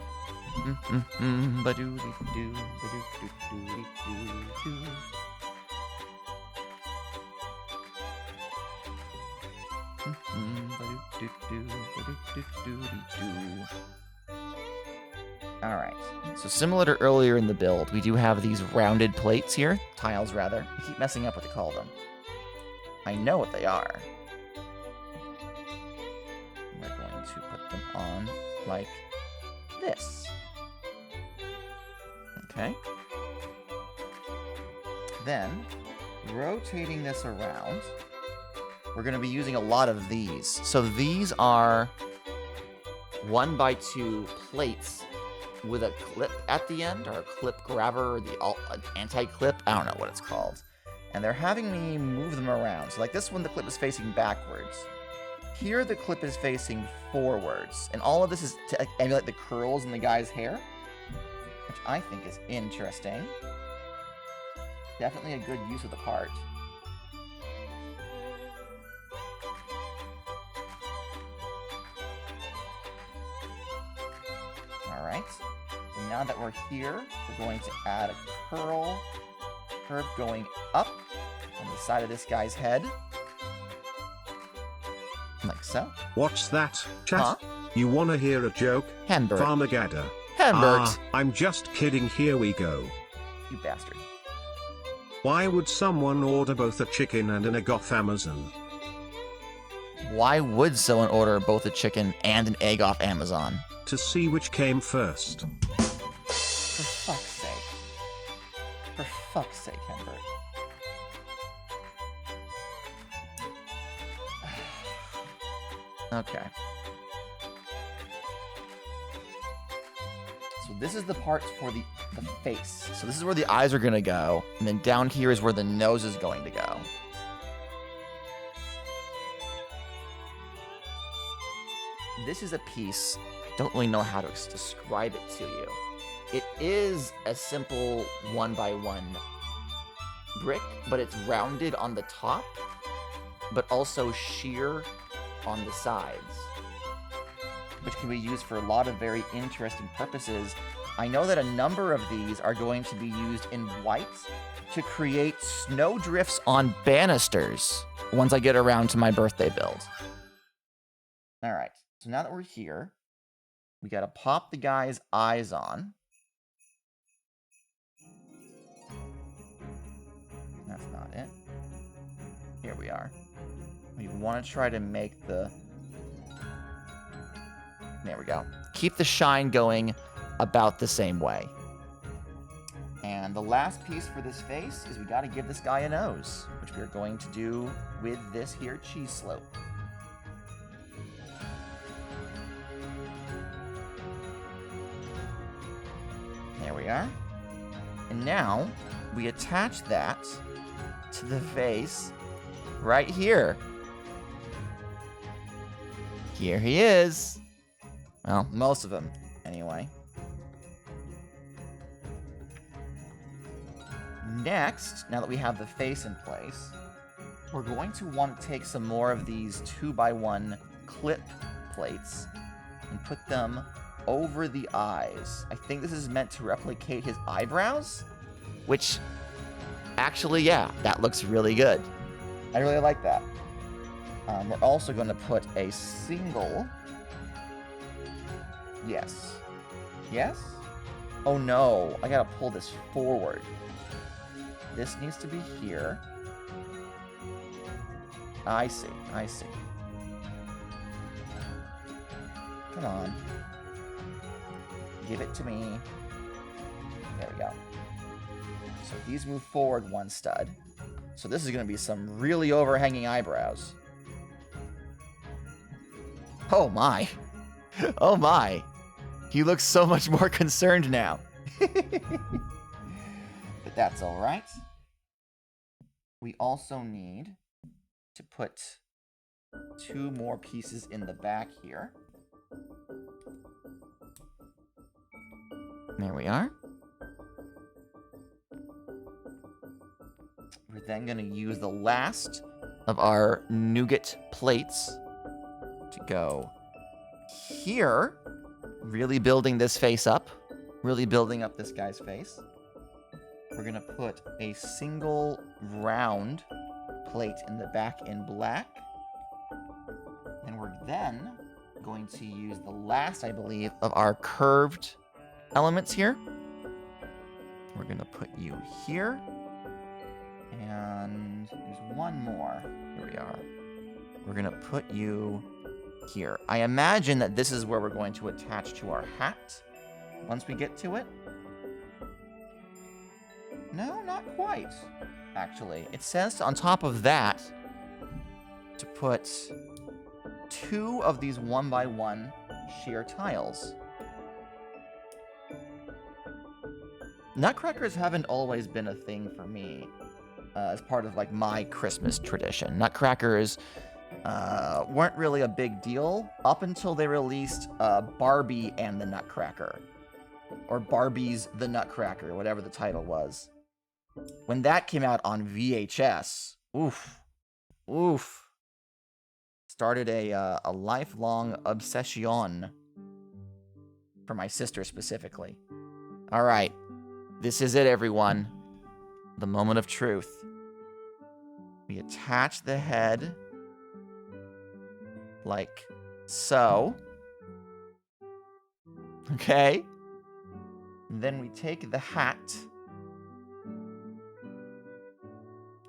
Alright, so similar to earlier in the build, we do have these rounded plates here, tiles rather. I keep messing up what to call them. I know what they are. We're going to put them on like this. Okay. Then rotating this around, we're going to be using a lot of these. So these are 1x2 plates with a clip at the end, or a clip grabber, or an anti-clip. I don't know what it's called. And they're having me move them around. So like this one, the clip is facing backwards. Here, the clip is facing forwards. And all of this is to emulate the curls in the guy's hair, which I think is interesting. Definitely a good use of the part. Alright. So now that we're here, we're going to add a curve going up on the side of this guy's head. Like so. What's that, chat? Huh? You wanna hear a joke? Hembert. Farmagada. Hembert. I'm just kidding, here we go. You bastard. Why would someone order both a chicken and an egg off Amazon? Why would someone order both a chicken and an egg off Amazon? To see which came first. For fuck's sake. For fuck's sake, Hembert. Okay. So this is the parts for the face. So this is where the eyes are going to go. And then down here is where the nose is going to go. This is a piece, I don't really know how to describe it to you. It is a simple 1x1 brick, but it's rounded on the top, but also sheer on the sides, which can be used for a lot of very interesting purposes. I know that a number of these are going to be used in white to create snow drifts on banisters once I get around to my birthday build. Alright, so now that we're here, we gotta pop the guy's eyes on. That's not it. Here we are. We want to try to make the... There we go. Keep the shine going about the same way. And the last piece for this face is we got to give this guy a nose, which we are going to do with this here cheese slope. There we are. And now we attach that to the face right here. Here he is. Well, most of them, anyway. Next, now that we have the face in place, we're going to want to take some more of these 2x1 clip plates and put them over the eyes. I think this is meant to replicate his eyebrows, which, actually, yeah, that looks really good. I really like that. We're also going to put a single... Yes. Yes? Oh no, I gotta pull this forward. This needs to be here. I see, I see. Come on. Give it to me. There we go. So these move forward one stud. So this is going to be some really overhanging eyebrows. Oh my. Oh my. He looks so much more concerned now. But that's all right. We also need to put 2 more pieces in the back here. There we are. We're then going to use the last of our nougat plates to go here, really building this face up, really building up this guy's face. We're going to put a single round plate in the back in black. And we're then going to use the last, I believe, of our curved elements here. We're going to put you here. And there's one more. Here we are. We're going to put you here. I imagine that this is where we're going to attach to our hat once we get to it. No, not quite. actually. It says on top of that to put 2 of these 1x1 sheer tiles. Nutcrackers haven't always been a thing for me as part of like my Christmas tradition. Nutcrackers weren't really a big deal up until they released Barbie and the Nutcracker. Or Barbie's the Nutcracker, whatever the title was. When that came out on VHS, oof. Started a lifelong obsession for my sister specifically. All right, this is it, everyone. The moment of truth. We attach the head like so. Okay. Then we take the hat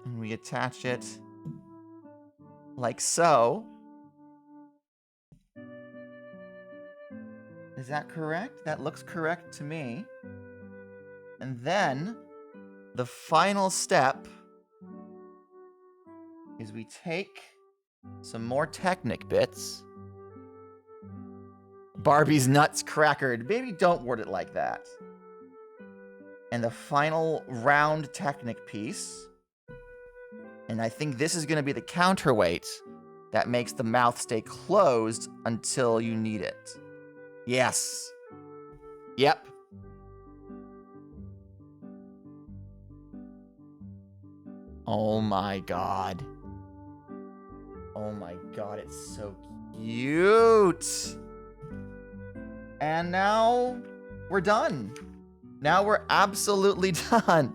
and we attach it like so. Is that correct? That looks correct to me. And then the final step is we take some more Technic bits. Barbie's nuts crackered. Maybe don't word it like that. And the final round Technic piece. And I think this is going to be the counterweight that makes the mouth stay closed until you need it. Yes. Yep. Oh my god. Oh my god, it's so cute. And now we're done. Now we're absolutely done.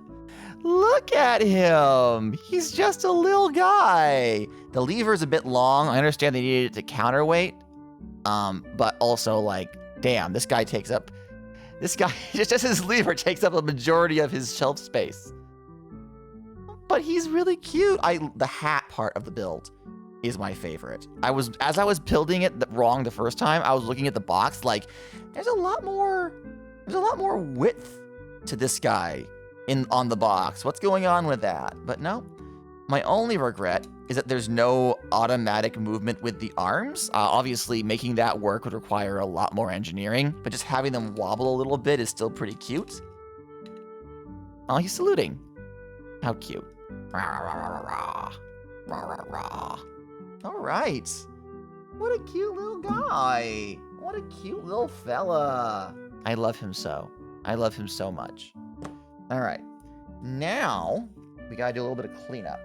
Look at him. He's just a little guy. The lever's a bit long. I understand they needed it to counterweight. But also, like, damn, this guy, just his lever takes up a majority of his shelf space. But he's really cute. The hat part of the build is my favorite. As I was building it wrong the first time, I was looking at the box like, there's a lot more width to this guy on the box. What's going on with that? But no, my only regret is that there's no automatic movement with the arms. Obviously, making that work would require a lot more engineering, but just having them wobble a little bit is still pretty cute. Oh, he's saluting. How cute. Rah, rah, rah, rah, rah, rah, rah. All right. What a cute little guy. What a cute little fella. I love him so. I love him so much. All right. Now, we gotta do a little bit of cleanup.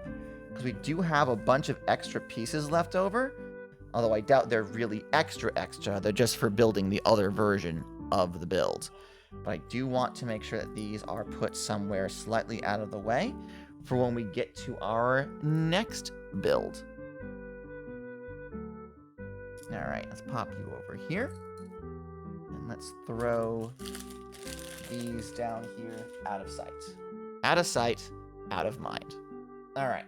Because we do have a bunch of extra pieces left over. Although I doubt they're really extra. They're just for building the other version of the build. But I do want to make sure that these are put somewhere slightly out of the way for when we get to our next build. All right, let's pop you over here. And let's throw these down here out of sight. Out of sight, out of mind. All right.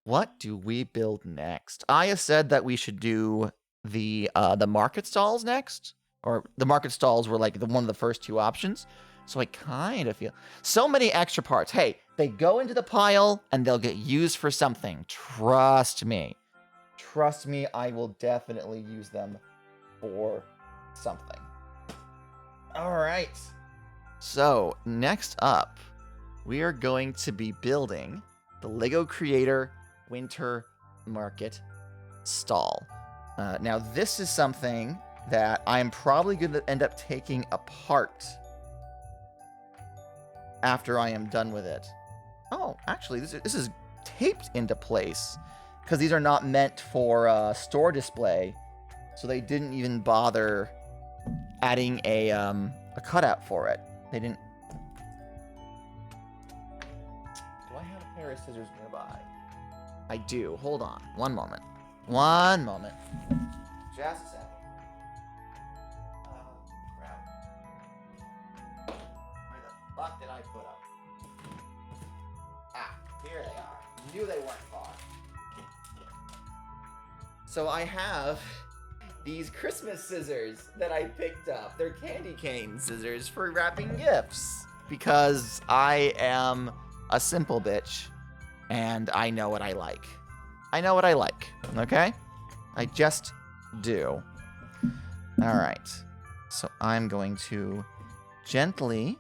What do we build next? Aya said that we should do the market stalls next. Or the market stalls were like one of the first 2 options. So I kind of feel... So many extra parts. Hey, they go into the pile and they'll get used for something. Trust me. Trust me, I will definitely use them for something. All right. So, next up, we are going to be building the LEGO Creator Winter Market Stall. Now, this is something that I'm probably going to end up taking apart after I am done with it. Oh, actually, this is taped into place because these are not meant for store display, so they didn't even bother adding a cutout for it. They didn't. Do I have a pair of scissors nearby? I do. Hold on. One moment. One moment. Just a second. Crap. Where the fuck did I put them? Ah, here they are. Knew they weren't far. So I have these Christmas scissors that I picked up. They're candy cane scissors for wrapping gifts. Because I am a simple bitch. and I know what I like. I know what I like, okay? I just do. All right. So I'm going to gently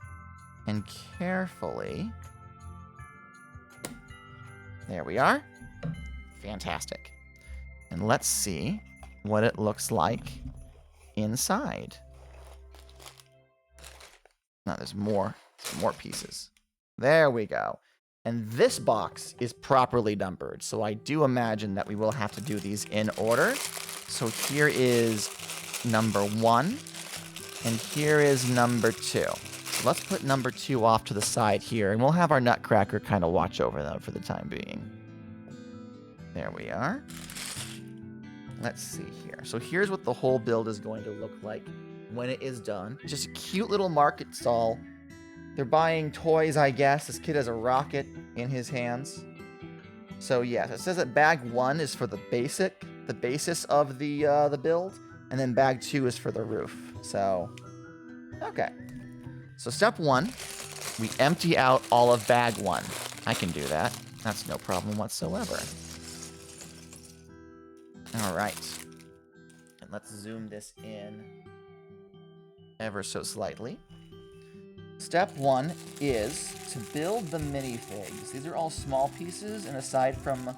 and carefully. There we are. Fantastic. And let's see what it looks like inside. Now there's more pieces. There we go. And this box is properly numbered, so I do imagine that we will have to do these in order. So here is number 1, and here is number 2. So let's put number 2 off to the side here, and we'll have our Nutcracker kind of watch over them for the time being. There we are. Let's see here. So here's what the whole build is going to look like when it is done. Just a cute little market stall. They're buying toys, I guess. This kid has a rocket in his hands. So yes, it says that bag 1 is for the basis of the build, and then bag 2 is for the roof. So, okay. So step 1, we empty out all of bag 1. I can do that. That's no problem whatsoever. All right. And let's zoom this in ever so slightly. Step 1 is to build the minifigs. These are all small pieces, and aside from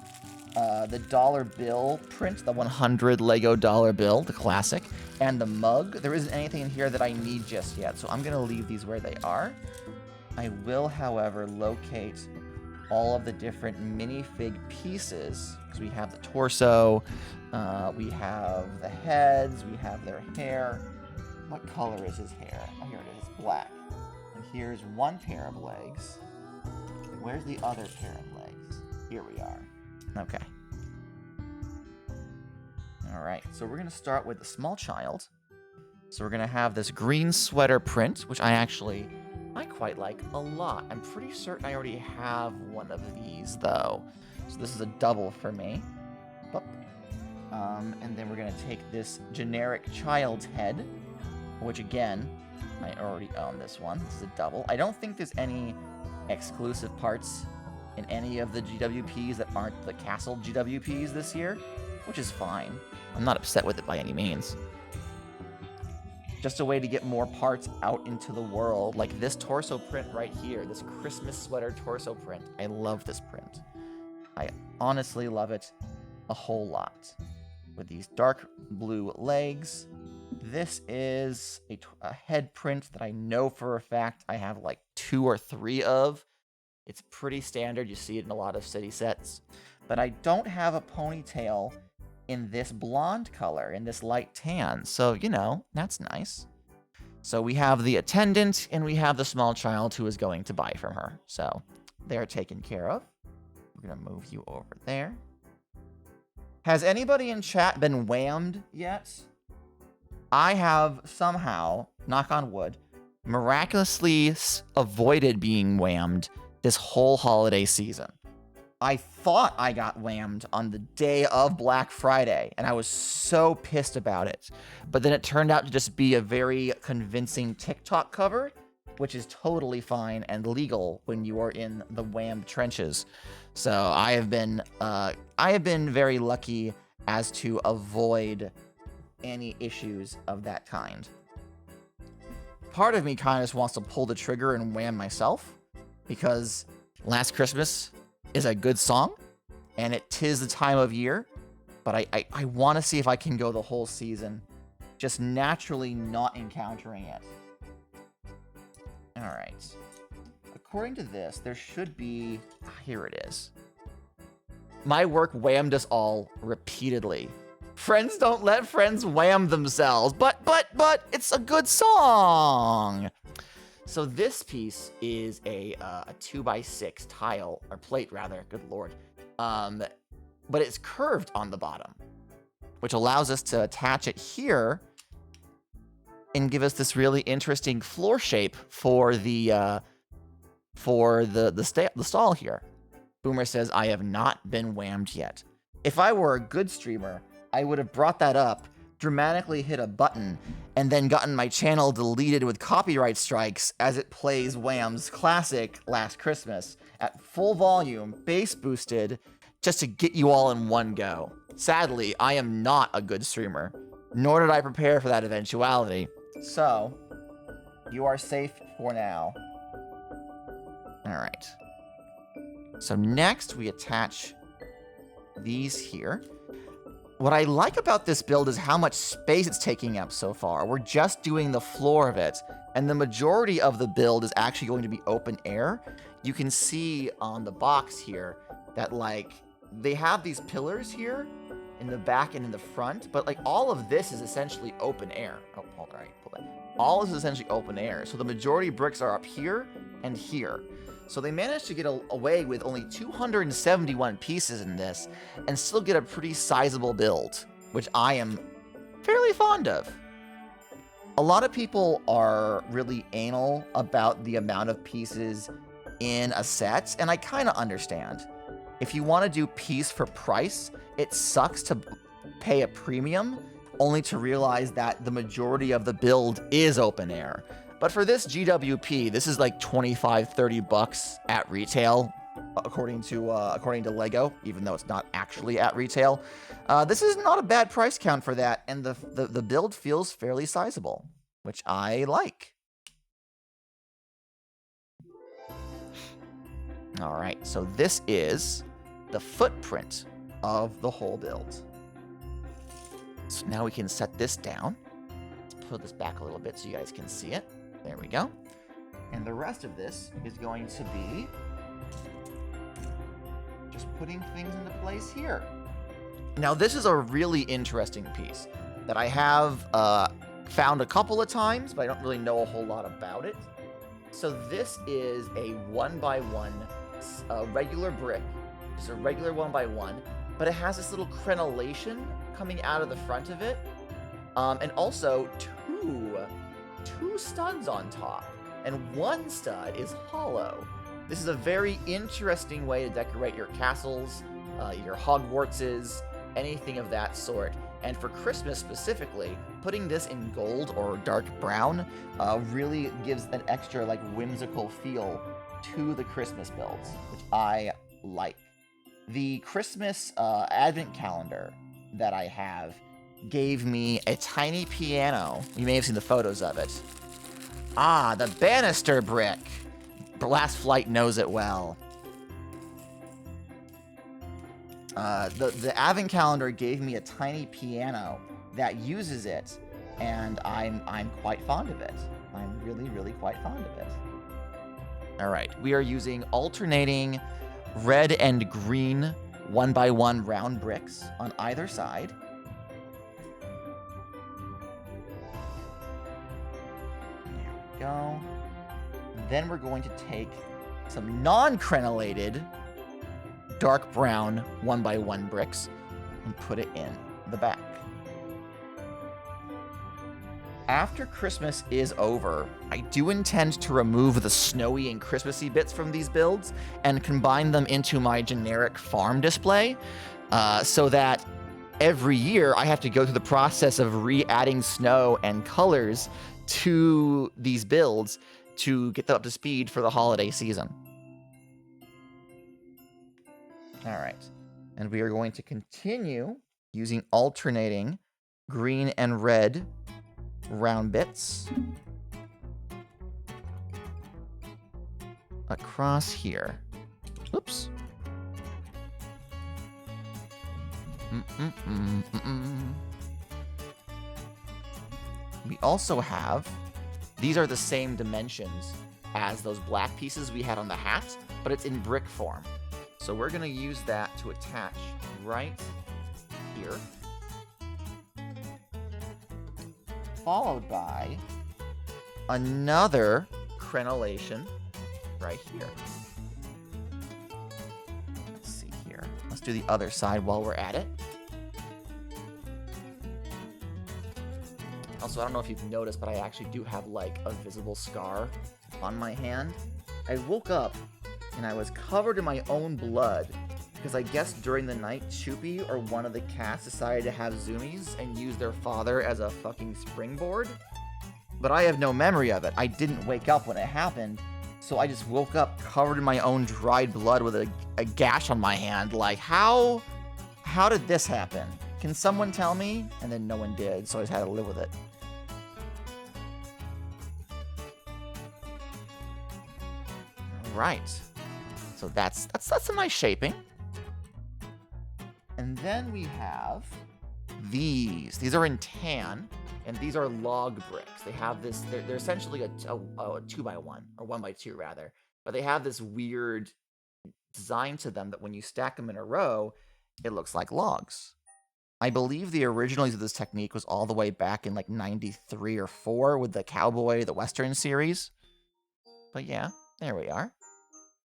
the dollar bill print, the 100 Lego dollar bill, the classic, and the mug, there isn't anything in here that I need just yet, so I'm going to leave these where they are. I will, however, locate all of the different minifig pieces, because we have the torso, we have the heads, we have their hair. What color is his hair? Oh, here it is, black. And here's one pair of legs. Where's the other pair of legs? Here we are. Okay. All right, so we're going to start with the small child. So we're going to have this green sweater print, which I quite like a lot. I'm pretty certain I already have one of these, though. So this is a double for me. Boop. And then we're going to take this generic child's head, which, again, I already own this one. This is a double. I don't think there's any exclusive parts in any of the GWPs that aren't the Castle GWPs this year, which is fine. I'm not upset with it by any means. Just a way to get more parts out into the world, like this torso print right here, this Christmas sweater torso print. I love this print. I honestly love it a whole lot. With these dark blue legs. This is a head print that I know for a fact I have like 2 or 3 of. It's pretty standard. You see it in a lot of city sets. But I don't have a ponytail in this blonde color, in this light tan. So, you know, that's nice. So we have the attendant and we have the small child who is going to buy from her. So they're taken care of. We're going to move you over there. Has anybody in chat been whammed yet? I have somehow, knock on wood, miraculously avoided being whammed this whole holiday season. I thought I got whammed on the day of Black Friday, and I was so pissed about it. But then it turned out to just be a very convincing TikTok cover, which is totally fine and legal when you are in the whammed trenches. So I have been very lucky as to avoid any issues of that kind. Part of me kind of just wants to pull the trigger and wham myself, because Last Christmas is a good song, and it 'tis the time of year, but I want to see if I can go the whole season just naturally not encountering it. All right. According to this, there should be... Here it is. My work whammed us all repeatedly. Friends don't let friends wham themselves, but it's a good song. So this piece is a 2x6 tile, or plate rather, good lord. But it's curved on the bottom, which allows us to attach it here and give us this really interesting floor shape for the stall here. Boomer says, I have not been whammed yet. If I were a good streamer, I would have brought that up dramatically hit a button and then gotten my channel deleted with copyright strikes as it plays Wham's classic Last Christmas at full volume, bass boosted, just to get you all in one go. Sadly, I am not a good streamer, nor did I prepare for that eventuality. So, you are safe for now. Alright. So next we attach these here. What I like about this build is how much space it's taking up so far. We're just doing the floor of it, and the majority of the build is actually going to be open air. You can see on the box here that, like, they have these pillars here in the back and in the front, but, like, all of this is essentially open air. Oh, hold on, hold on. All this is essentially open air, so the majority of bricks are up here and here. So they managed to get away with only 271 pieces in this and still get a pretty sizable build, which I am fairly fond of. A lot of people are really anal about the amount of pieces in a set, and I kind of understand. If you want to do piece for price, it sucks to pay a premium only to realize that the majority of the build is open air. But for this GWP, this is like 25, 30 bucks at retail, according to Lego, even though it's not actually at retail. This is not a bad price count for that, and the build feels fairly sizable, which I like. All right, so this is the footprint of the whole build. So now we can set this down. Let's put this back a little bit so you guys can see it. There we go. And the rest of this is going to be just putting things into place here. Now, this is a really interesting piece that I have found a couple of times, but I don't really know a whole lot about it. So this is a 1x1 regular brick. Just a regular 1x1, but it has this little crenellation coming out of the front of it. And also two studs on top, and one stud is hollow. This is a very interesting way to decorate your castles, your Hogwartses, anything of that sort. And for Christmas specifically, putting this in gold or dark brown really gives an extra, like, whimsical feel to the Christmas builds, which I like. The Christmas advent calendar that I have gave me a tiny piano. You may have seen the photos of it. Ah, the banister brick. Last Flight knows it well. The advent calendar gave me a tiny piano that uses it, and I'm quite fond of it. I'm really, really quite fond of it. All right, we are using alternating red and green 1x1 round bricks on either side. Go. Then we're going to take some non-crenellated dark brown 1x1 bricks and put it in the back. After Christmas is over, I do intend to remove the snowy and Christmassy bits from these builds and combine them into my generic farm display, so that every year I have to go through the process of re-adding snow and colors to these builds to get them up to speed for the holiday season. All right, and we are going to continue using alternating green and red round bits across here. Oops. We also have, these are the same dimensions as those black pieces we had on the hat, but it's in brick form. So we're gonna use that to attach right here, followed by another crenellation right here. Let's see here. Let's do the other side while we're at it. Also, I don't know if you've noticed, but I actually do have, like, a visible scar on my hand. I woke up and I was covered in my own blood because I guess during the night, Choopy or one of the cats decided to have zoomies and use their father as a fucking springboard. But I have no memory of it. I didn't wake up when it happened, so I just woke up covered in my own dried blood with a gash on my hand. Like, how did this happen? Can someone tell me? And then no one did, so I just had to live with it. All right. So that's a nice shaping. And then we have these. These are in tan, and these are log bricks. They have this, they're essentially a 2x1, or 1x2 rather, but they have this weird design to them that when you stack them in a row, it looks like logs. I believe the original use of this technique was all the way back in like 93 or 4 with the Cowboy, the Western series. But yeah, there we are.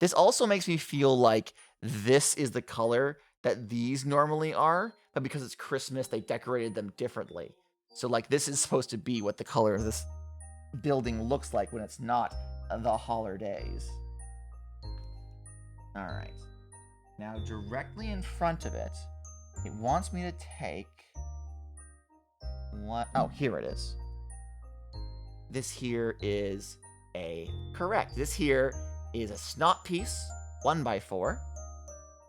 This also makes me feel like this is the color that these normally are, but because it's Christmas, they decorated them differently. So like this is supposed to be what the color of this building looks like when it's not the holidays. All right. Now directly in front of it, it wants me to take what? Oh, here it is. This here is correct. This here is a snot piece, 1x4,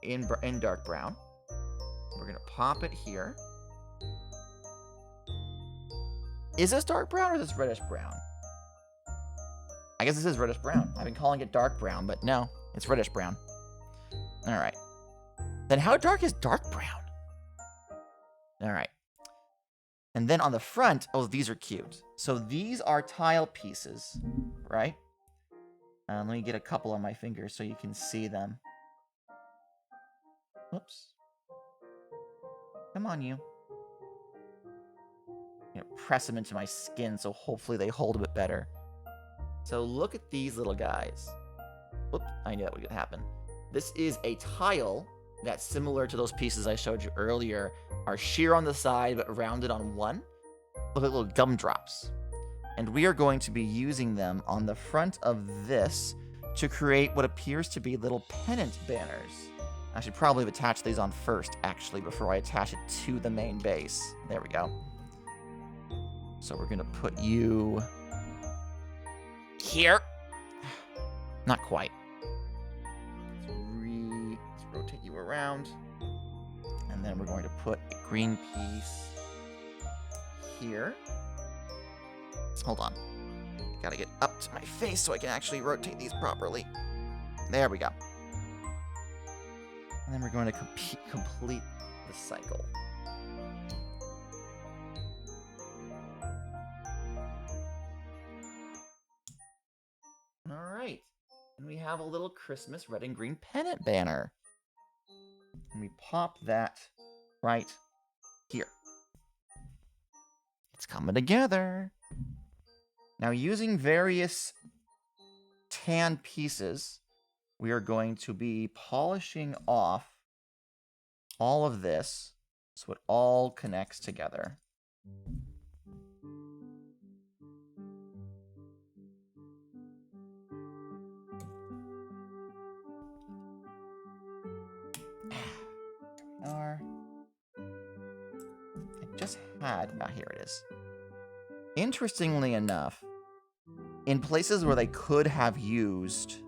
in dark brown. We're gonna pop it here. Is this dark brown or is this reddish brown? I guess this is reddish brown. I've been calling it dark brown, but no, it's reddish brown. All right. Then how dark is dark brown? All right. And then on the front, oh, these are cute. So these are tile pieces, right? Let me get a couple on my fingers so you can see them. Whoops. Come on, you. I'm gonna press them into my skin so hopefully they hold a bit better. So look at these little guys. Whoop, I knew that would happen. This is a tile that's similar to those pieces I showed you earlier, are sheer on the side but rounded on one. Look at little gumdrops. And we are going to be using them on the front of this to create what appears to be little pennant banners. I should probably have attached these on first, actually, before I attach it to the main base. There we go. So we're gonna put you here. Not quite. Let's rotate you around. And then we're going to put a green piece here. Hold on. Gotta get up to my face so I can actually rotate these properly. There we go. And then we're going to complete the cycle. All right. And we have a little Christmas red and green pennant banner. And we pop that right here. It's coming together. Now, using various tan pieces, we are going to be polishing off all of this so it all connects together. Here it is. Interestingly enough, in places where they could have used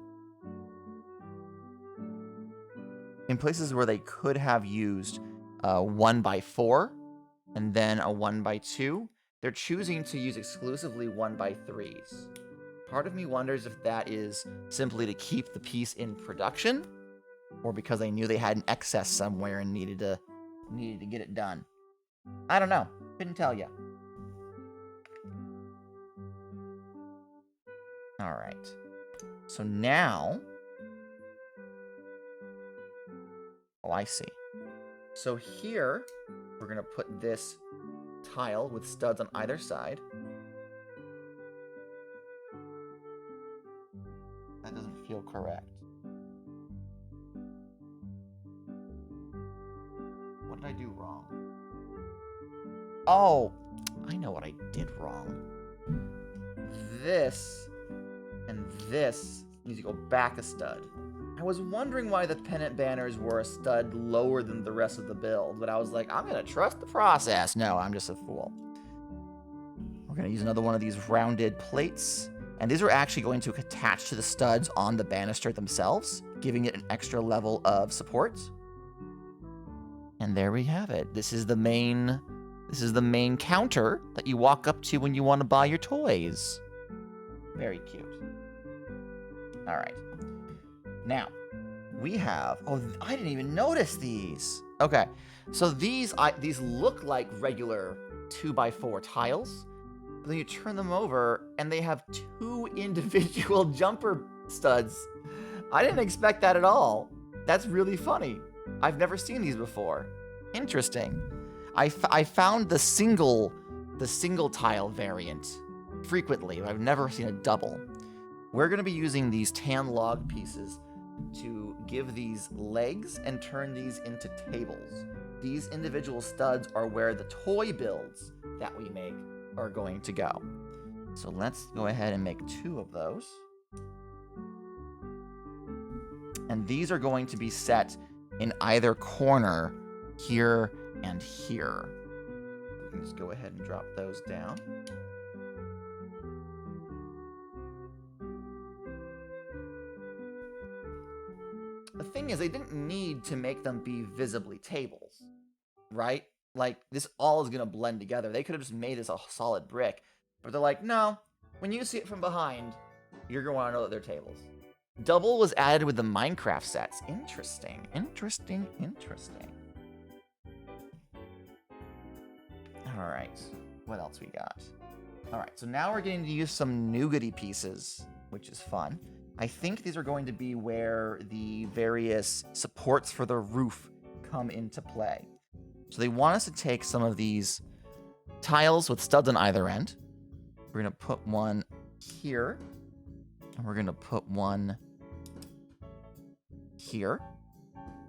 1x4 and then a 1x2, they're choosing to use exclusively 1x3s. Part of me wonders if that is simply to keep the piece in production, or because they knew they had an excess somewhere and needed to get it done. I don't know. Couldn't tell you. All right. So now... Oh, I see. So here, we're going to put this tile with studs on either side. That doesn't feel correct. What did I do wrong? Oh, I know what I did wrong. This and this needs to go back a stud. I was wondering why the pennant banners were a stud lower than the rest of the build, but I was like, I'm gonna trust the process. No, I'm just a fool. We're gonna use another one of these rounded plates, and these are actually going to attach to the studs on the banister themselves, giving it an extra level of support. And there we have it. This is the main counter that you walk up to when you want to buy your toys. Very cute. All right. Now, we have... Oh, I didn't even notice these. Okay, so these look like regular 2x4 tiles. But then you turn them over, and they have 2 individual jumper studs. I didn't expect that at all. That's really funny. I've never seen these before. Interesting. I found the single tile variant frequently, but I've never seen a double. We're going to be using these tan log pieces to give these legs and turn these into tables. These individual studs are where the toy builds that we make are going to go. So let's go ahead and make 2 of those. And these are going to be set in either corner, here and here. We can just go ahead and drop those down. The thing is, they didn't need to make them be visibly tables, right? Like, this all is going to blend together. They could have just made this a solid brick. But they're like, no, when you see it from behind, you're going to want to know that they're tables. Double was added with the Minecraft sets. Interesting, interesting, interesting. All right, what else we got? All right, so now we're getting to use some nougaty pieces, which is fun. I think these are going to be where the various supports for the roof come into play. So they want us to take some of these tiles with studs on either end. We're going to put one here. And we're going to put one here.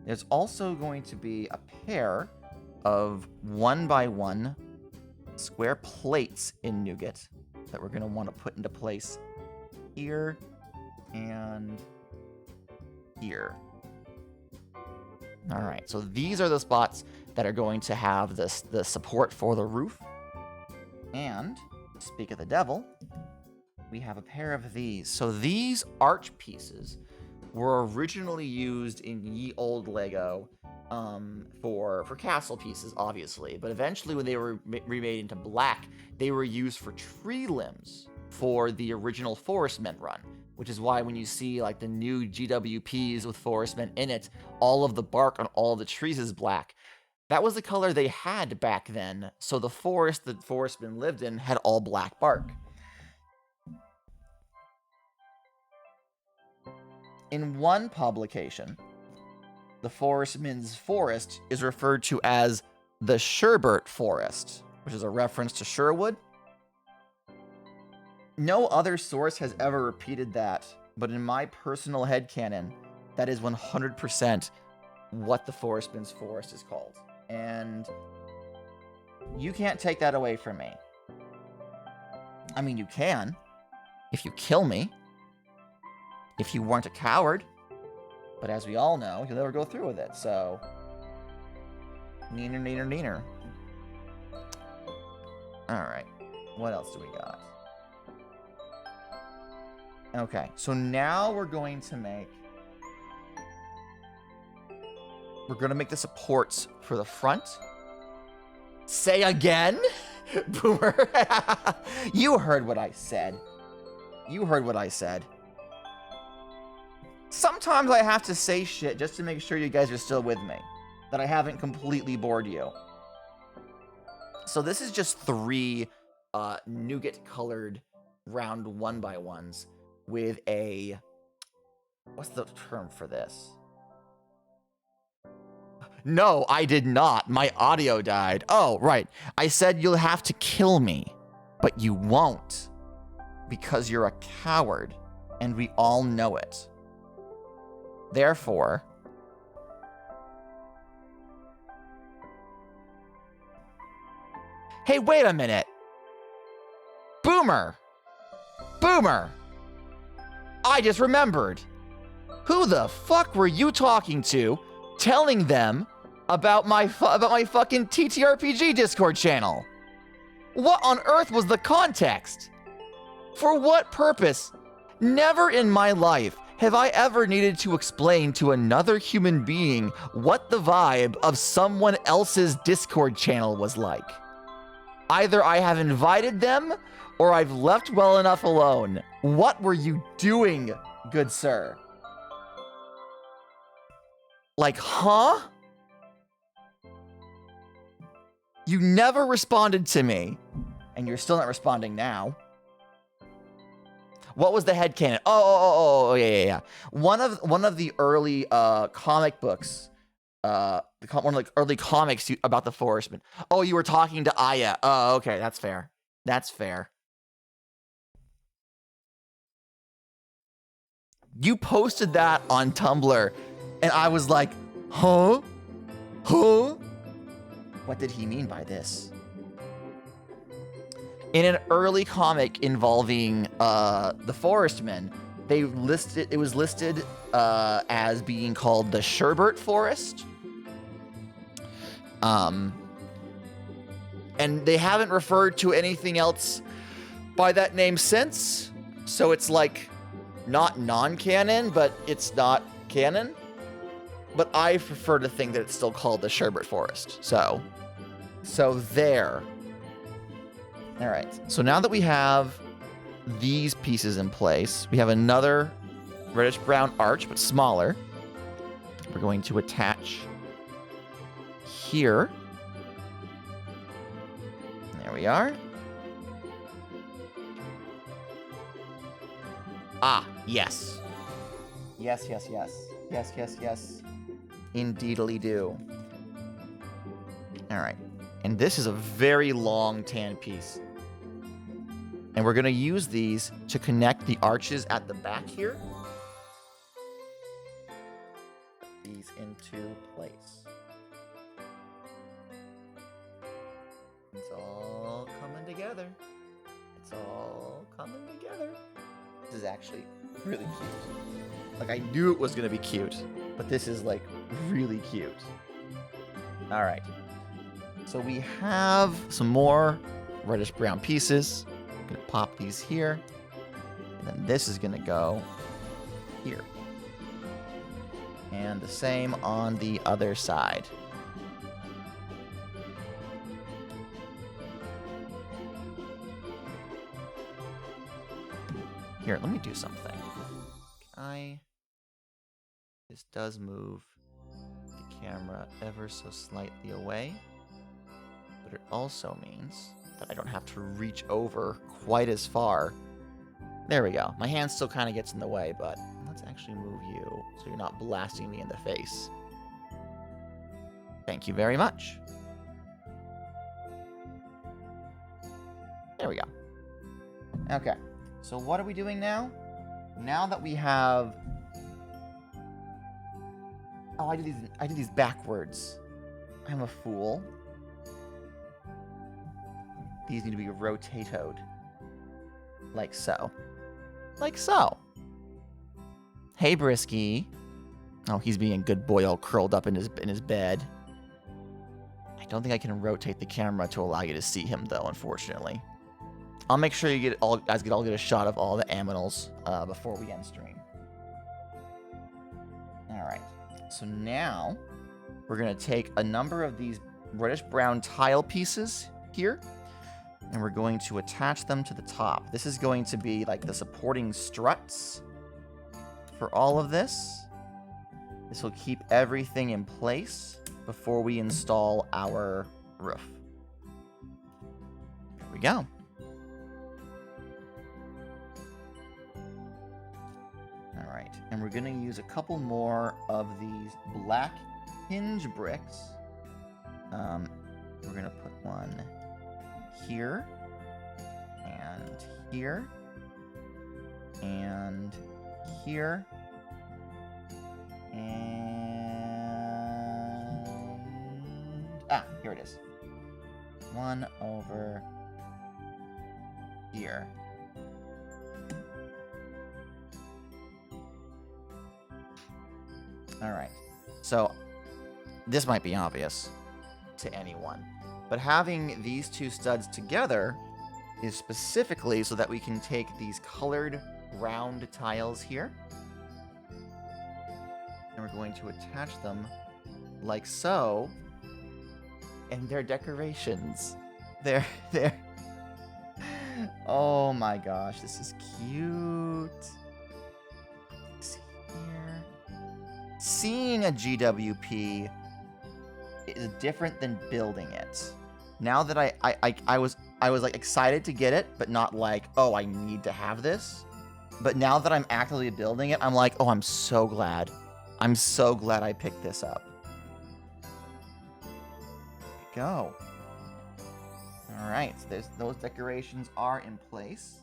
There's also going to be a pair of 1x1 square plates in Nougat that we're going to want to put into place here and here. All right, so these are the spots that are going to have the support for the roof. And, speak of the devil, we have a pair of these. So these arch pieces were originally used in ye old Lego for castle pieces, obviously. But eventually, when they were remade into black, they were used for tree limbs for the original Forest Men run. Which is why when you see like the new GWPs with Forest Men in it, all of the bark on all the trees is black. That was the color they had back then, so the forest that Forest Men lived in had all black bark. In one publication, the Forest Men's forest is referred to as the Sherbert Forest, which is a reference to Sherwood. No other source has ever repeated that, but in my personal headcanon, that is 100% what the Forest Men's forest is called. And you can't take that away from me. I mean, you can, if you kill me, if you weren't a coward, but as we all know, you'll never go through with it, so... Neener, neener, neener. Alright, what else do we got? Okay, so now we're going to make the supports for the front. Say again? Boomer. You heard what I said. You heard what I said. Sometimes I have to say shit just to make sure you guys are still with me. That I haven't completely bored you. So this is just 3 nougat-colored round 1x1s with a... What's the term for this? No, I did not. My audio died. Oh, right. I said you'll have to kill me, but you won't. Because you're a coward, and we all know it. Therefore... Hey, wait a minute! Boomer! Boomer! I just remembered! Who the fuck were you talking to, telling them about my fucking TTRPG Discord channel? What on earth was the context? For what purpose? Never in my life have I ever needed to explain to another human being what the vibe of someone else's Discord channel was like. Either I have invited them, or I've left well enough alone. What were you doing, good sir? Like, huh? You never responded to me, and you're still not responding now. What was the headcanon? Oh, yeah. One of the early comic books, one of the early comics about the Forestman. Oh, you were talking to Aya. Oh, okay, that's fair. That's fair. You posted that on Tumblr, and I was like, huh? Huh? What did he mean by this? In an early comic involving the Forestmen, it was listed as being called the Sherbert Forest. And they haven't referred to anything else by that name since. So it's like not non-canon, but it's not canon. But I prefer to think that it's still called the Sherbert Forest. So there. All right, so now that we have these pieces in place, we have another reddish-brown arch, but smaller. We're going to attach here. There we are. Ah, yes. Yes. Indeedly do. All right, and this is a very long tan piece. And we're going to use these to connect the arches at the back here. Put these into place. It's all coming together. It's all coming together. This is actually really cute. Like, I knew it was going to be cute, but this is, like, really cute. All right. So we have some more reddish-brown pieces. Gonna pop these here, and then this is gonna go here, and the same on the other side. Here, let me do something. This does move the camera ever so slightly away, but it also means that I don't have to reach over quite as far. There we go. My hand still kind of gets in the way, but let's actually move you so you're not blasting me in the face. Thank you very much. There we go. Okay, so what are we doing now? Now that we have... Oh, I did these backwards. I'm a fool. These need to be rotatoed. Like so. Like so. Hey, Brisky. Oh, he's being a good boy all curled up in his bed. I don't think I can rotate the camera to allow you to see him, though, unfortunately. I'll make sure you guys get a shot of all the aminals before we end stream. Alright. So now, we're going to take a number of these reddish-brown tile pieces here, and we're going to attach them to the top. This is going to be like the supporting struts for all of this. This will keep everything in place before we install our roof. There we go. All right, and we're going to use a couple more of these black hinge bricks. We're going to put one here, and here, and here, and... here it is. One over here. Alright. So, this might be obvious to anyone. But having these two studs together is specifically so that we can take these colored round tiles here. And we're going to attach them like so. And they're decorations. They're... Oh my gosh, this is cute. Here. Seeing a GWP is different than building it. Now that I was like excited to get it, but not like, oh, I need to have this. But now that I'm actively building it, I'm like, oh, I'm so glad. I'm so glad I picked this up. There we go. All right, so those decorations are in place.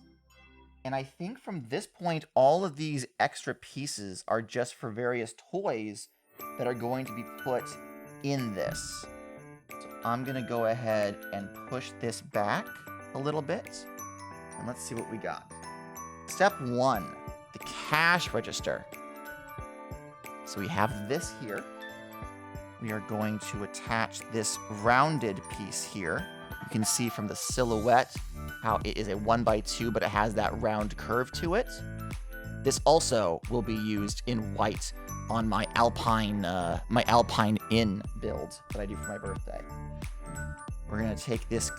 And I think from this point, all of these extra pieces are just for various toys that are going to be put in this. So I'm going to go ahead and push this back a little bit. And let's see what we got. Step 1, the cash register. So we have this here. We are going to attach this rounded piece here. You can see from the silhouette how it is a 1x2, but it has that round curve to it. This also will be used in white on my Alpine Inn build that I do for my birthday. We're gonna take this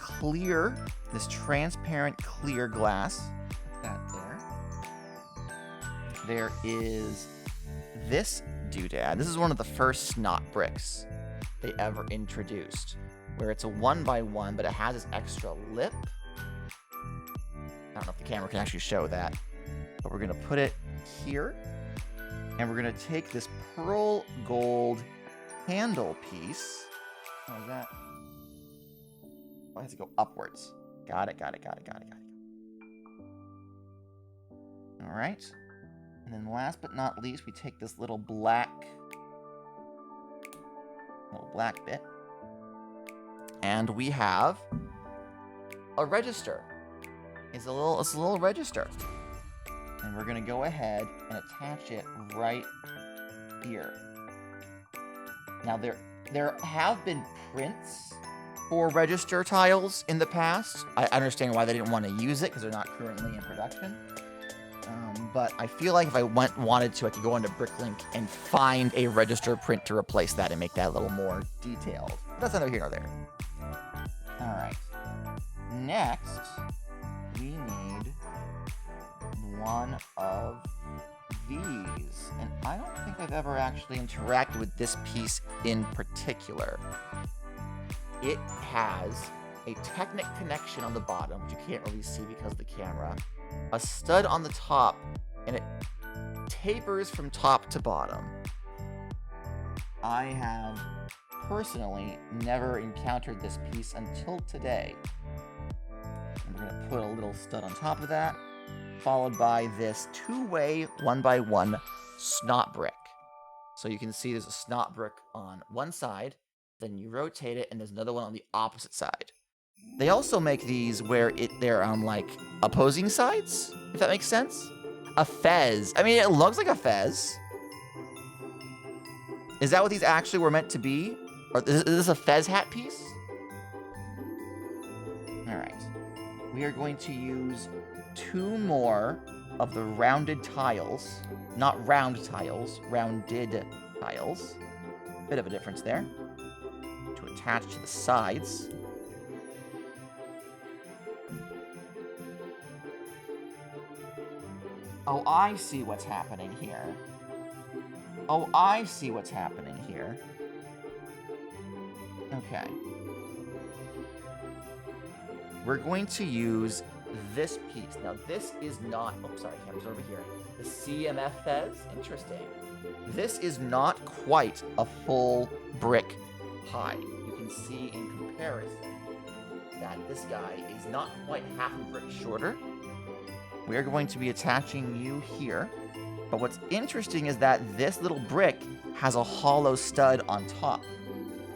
transparent clear glass, put that there. There is this doodad. This is one of the first snot bricks they ever introduced, where it's a 1x1, but it has this extra lip. I don't know if the camera can actually show that, but we're gonna put it here, and we're gonna take this pearl gold handle piece. How is that? Oh, it has to go upwards. Got it. All right. And then last but not least, we take this little black bit, and we have a register. It's a little register, and we're gonna go ahead and attach it right here. Now there have been prints for register tiles in the past. I understand why they didn't want to use it because they're not currently in production. But I feel like if I wanted to, I could go into Bricklink and find a register print to replace that and make that a little more detailed. But that's neither here nor there. All right. Next, we need one of these. And I don't think I've ever actually interacted with this piece in particular. It has a Technic connection on the bottom, which you can't really see because of the camera, a stud on the top, and it tapers from top to bottom. I have personally never encountered this piece until today. And we're going to put a little stud on top of that, followed by this two-way 1x1 snot brick. So you can see there's a snot brick on one side, then you rotate it, and there's another one on the opposite side. They also make these where they're on, like, opposing sides, if that makes sense. A fez. I mean, it looks like a fez. Is that what these actually were meant to be? Or is this a fez hat piece? Alright. We are going to use 2 more of the rounded tiles. Not round tiles, rounded tiles. Bit of a difference there. To attach to the sides. Oh, I see what's happening here. Okay. We're going to use this piece. Now, this is not... Oh, sorry, camera's over here. The CMF Fez? Interesting. This is not quite a full brick high. You can see in comparison that this guy is not quite half a brick shorter. We are going to be attaching you here. But what's interesting is that this little brick has a hollow stud on top.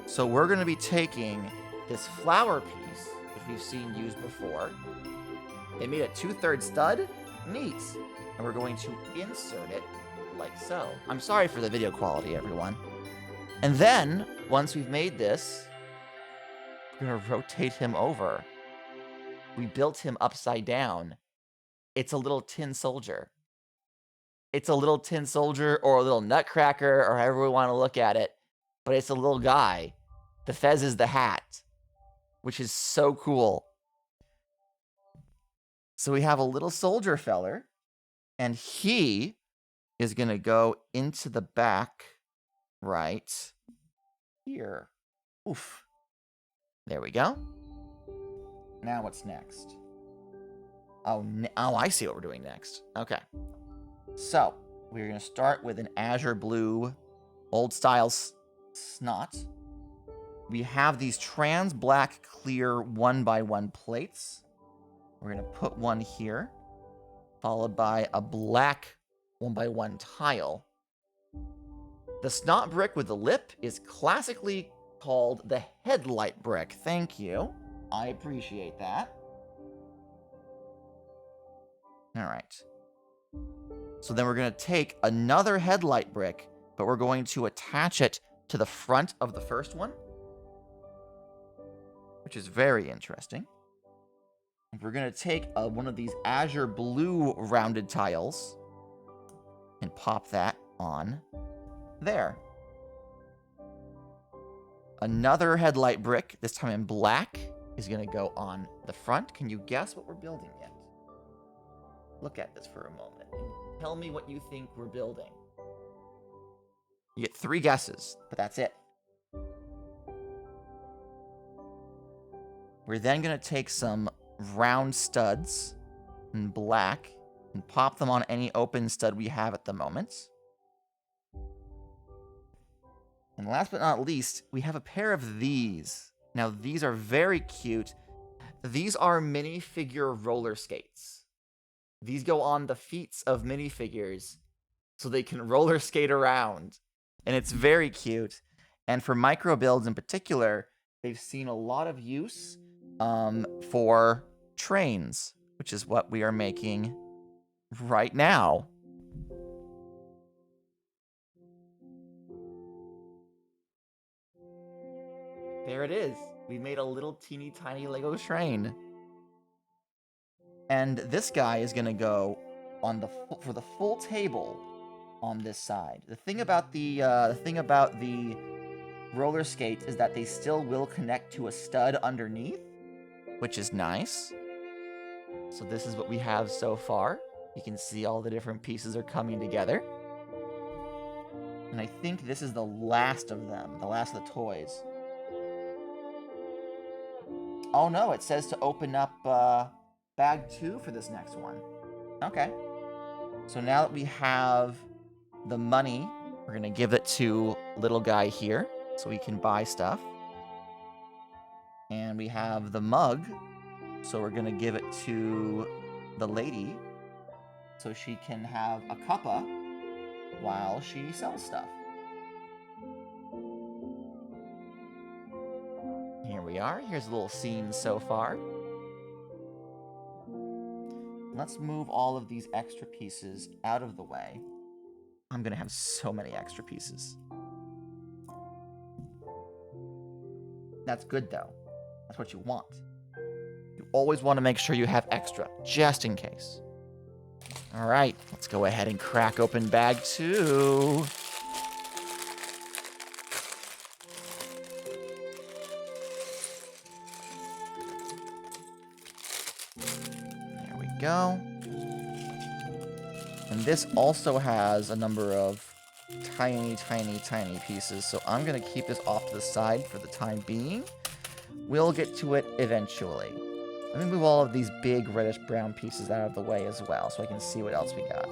So we're going to be taking this flower piece, which we've seen used before. They made a 2/3 stud. Neat. And we're going to insert it like so. I'm sorry for the video quality, everyone. And then, once we've made this, we're gonna rotate him over. We built him upside down. It's a little tin soldier. It's a little tin soldier or a little nutcracker or however we want to look at it. But it's a little guy. The fez is the hat, which is so cool. So we have a little soldier feller, and he is going to go into the back right here. Oof. There we go. Now what's next? Oh, I see what we're doing next. Okay. So, we're going to start with an azure blue old style snot. We have these trans black clear 1x1 plates. We're going to put one here, followed by a black 1x1 tile. The snot brick with the lip is classically called the headlight brick. Thank you. I appreciate that. All right. So then we're going to take another headlight brick, but we're going to attach it to the front of the first one, which is very interesting. And we're going to take one of these azure blue rounded tiles and pop that on there. Another headlight brick, this time in black, is going to go on the front. Can you guess what we're building yet? Look at this for a moment. Tell me what you think we're building. You get 3 guesses, but that's it. We're then going to take some round studs in black and pop them on any open stud we have at the moment. And last but not least, we have a pair of these. Now, these are very cute. These are minifigure roller skates. These go on the feet of minifigures so they can roller skate around. And it's very cute. And for micro builds in particular, they've seen a lot of use for trains, which is what we are making right now. There it is. We made a little teeny tiny Lego train. And this guy is going to go on for the full table on this side. The thing about the roller skates is that they still will connect to a stud underneath, which is nice. So this is what we have so far. You can see all the different pieces are coming together. And I think this is the last of them, the last of the toys. Oh no, it says to open up bag 2 for this next one. Okay. So now that we have the money, we're going to give it to little guy here so he can buy stuff. And we have the mug, so we're going to give it to the lady so she can have a cuppa while she sells stuff. Here we are. Here's a little scene so far. Let's move all of these extra pieces out of the way. I'm going to have so many extra pieces. That's good, though. That's what you want. You always want to make sure you have extra, just in case. All right, let's go ahead and crack open bag 2. There we go. And this also has a number of tiny, tiny, tiny pieces, so I'm going to keep this off to the side for the time being. We'll get to it eventually. Let me move all of these big reddish-brown pieces out of the way as well, so I can see what else we got.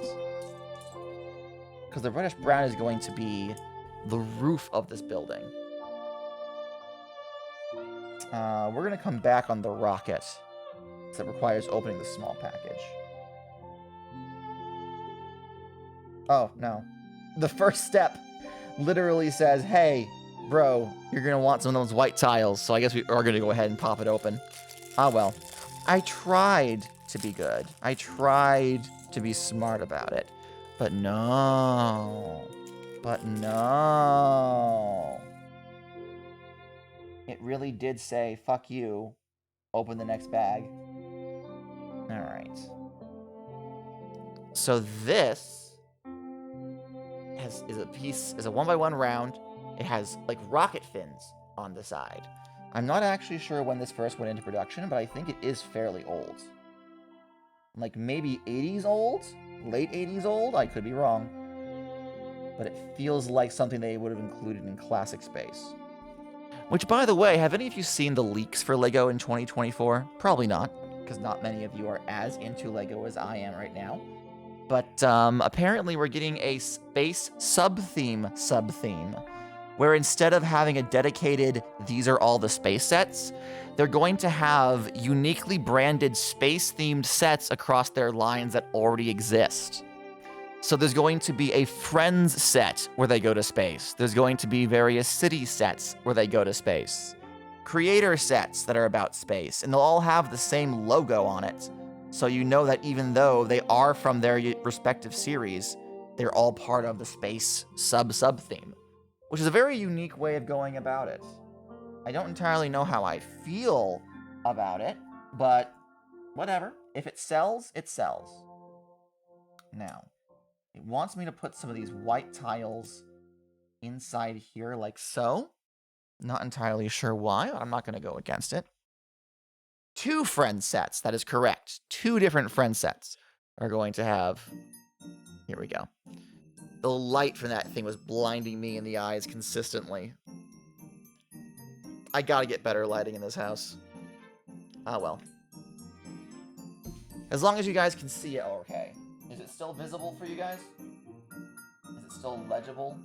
Because the reddish-brown is going to be the roof of this building. We're going to come back on the rocket, because it requires opening the small package. Oh, no. The first step literally says, hey, bro, you're going to want some of those white tiles, so I guess we are going to go ahead and pop it open. Ah, well. I tried to be good. I tried to be smart about it. But no. But no. It really did say, fuck you. Open the next bag. Alright. So this is a 1x1 round. It has like rocket fins on the side. I'm not actually sure when this first went into production, but I think it is fairly old. Like maybe 80s old? Late 80s old? I could be wrong. But it feels like something they would have included in Classic Space. Which, by the way, have any of you seen the leaks for LEGO in 2024? Probably not, because not many of you are as into LEGO as I am right now. But apparently we're getting a space sub-theme, where instead of having a dedicated, these are all the space sets, they're going to have uniquely branded space-themed sets across their lines that already exist. So there's going to be a Friends set where they go to space. There's going to be various city sets where they go to space. Creator sets that are about space, and they'll all have the same logo on it. So you know that even though they are from their respective series, they're all part of the space sub-theme, which is a very unique way of going about it. I don't entirely know how I feel about it, but whatever. If it sells, it sells. Now, it wants me to put some of these white tiles inside here like so. Not entirely sure why. I'm not going to go against it. 2 friend sets, that is correct. 2 different friend sets are going to have... Here we go. The light from that thing was blinding me in the eyes consistently. I gotta get better lighting in this house. Ah, well. As long as you guys can see it okay. Is it still visible for you guys? Is it still legible?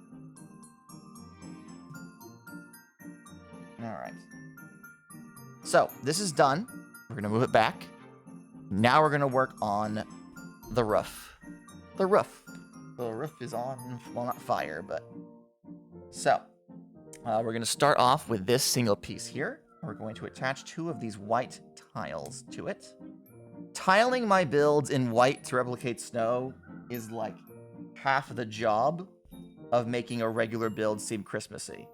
Alright. So, this is done. We're gonna move it back. Now we're gonna work on the roof. The roof. The roof is on, well, not fire, but... So, we're going to start off with this single piece here. We're going to attach 2 of these white tiles to it. Tiling my builds in white to replicate snow is like half of the job of making a regular build seem Christmassy.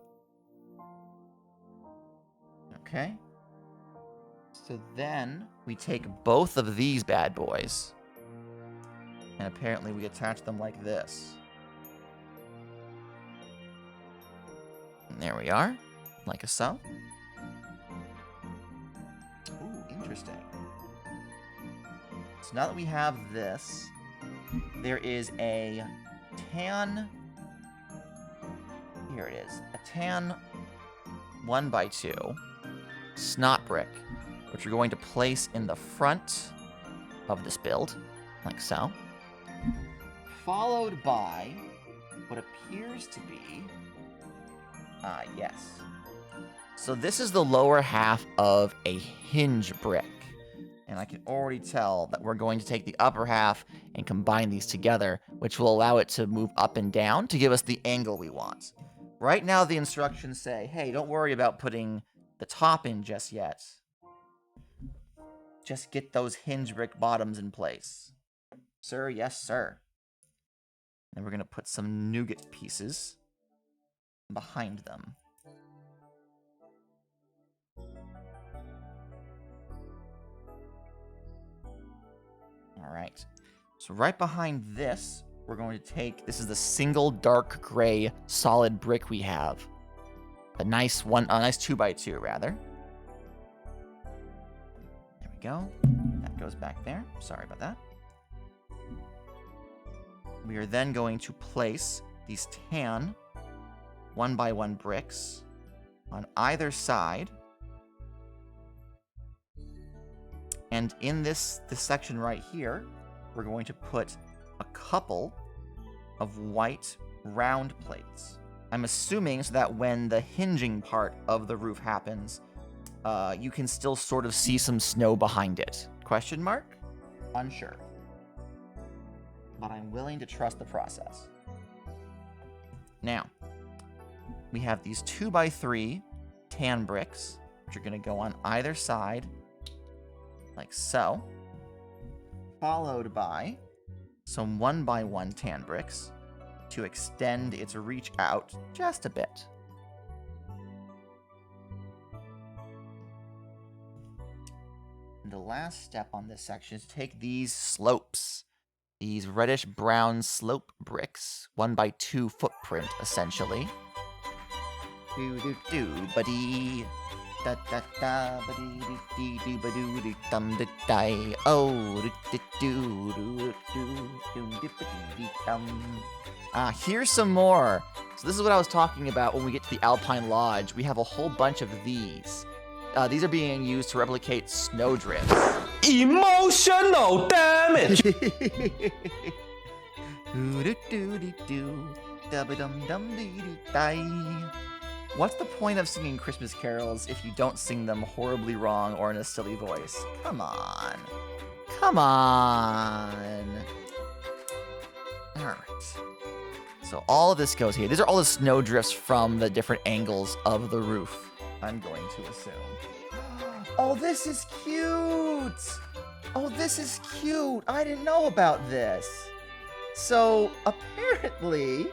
Okay. So then we take both of these bad boys, and apparently we attach them like this. And there we are, like so. Ooh, interesting. So now that we have this, there is a tan... Here it is. A tan 1x2 snot brick, which we're going to place in the front of this build, like so. Followed by what appears to be... yes. So this is the lower half of a hinge brick. And I can already tell that we're going to take the upper half and combine these together, which will allow it to move up and down to give us the angle we want. Right now the instructions say, hey, don't worry about putting the top in just yet. Just get those hinge brick bottoms in place. Sir, yes, sir. And we're going to put some nougat pieces behind them. Alright. So right behind this, we're going to take... This is the single dark gray solid brick we have. A nice 2x2, rather. There we go. That goes back there. Sorry about that. We are then going to place these tan 1x1 bricks on either side. And in this section right here, we're going to put a couple of white round plates. I'm assuming so that when the hinging part of the roof happens, you can still sort of see some snow behind it. Question mark? Unsure. But I'm willing to trust the process. Now, we have these 2x3 tan bricks, which are going to go on either side, like so, followed by some 1x1 tan bricks to extend its reach out just a bit. And the last step on this section is to take these slopes, these reddish-brown slope bricks, 1x2 footprint, essentially. Do-do-do, buddy. Da-da-da, buddy-dee-dee-ba-doo-dee-dum-da-die. Oh, do-do-do-do-do-do-do-do-do-dum. Here's some more. So this is what I was talking about when we get to the Alpine Lodge. We have a whole bunch of these. These are being used to replicate snowdrifts. Emotional damage! What's the point of singing Christmas carols if you don't sing them horribly wrong or in a silly voice? Come on. Come on. Alright. So all of this goes here. These are all the snowdrifts from the different angles of the roof, I'm going to assume. Oh, this is cute! Oh, this is cute! I didn't know about this. So, apparently,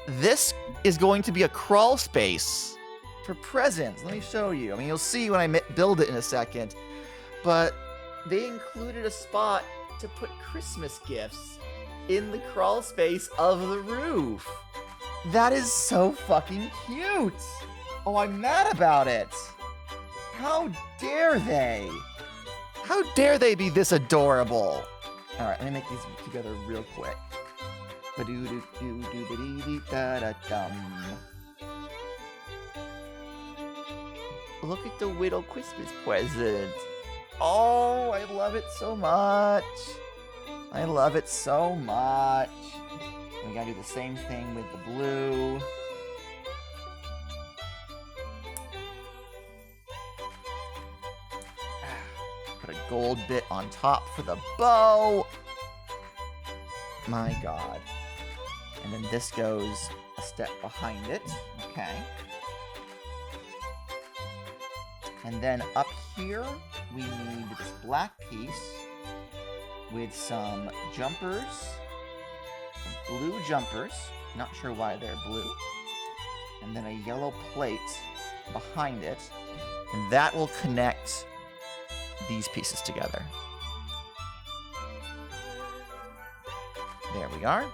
this is going to be a crawl space for presents. Let me show you. I mean, you'll see when I build it in a second. But they included a spot to put Christmas gifts in the crawl space of the roof. That is so fucking cute! Oh, I'm mad about it! How dare they? How dare they be this adorable? Alright, let me make these together real quick. Look at the little Christmas present. Oh, I love it so much. I love it so much. We gotta do the same thing with the blue. Put a gold bit on top for the bow. My god. And then this goes a step behind it. Okay. And then up here, we need this black piece with some jumpers, some blue jumpers. Not sure why they're blue. And then a yellow plate behind it. And that will connect these pieces together. There we are.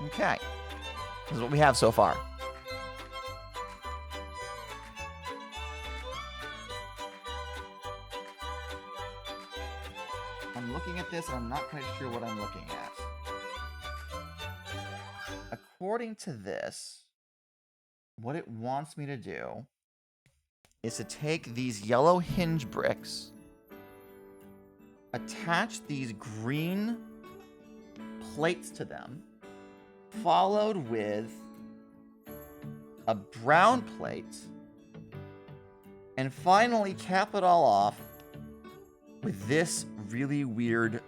Okay. This is what we have so far. I'm looking at this and I'm not quite sure what I'm looking at. According to this, what it wants me to do is to take these yellow hinge bricks, attach these green plates to them, followed with a brown plate, and finally cap it all off with this really weird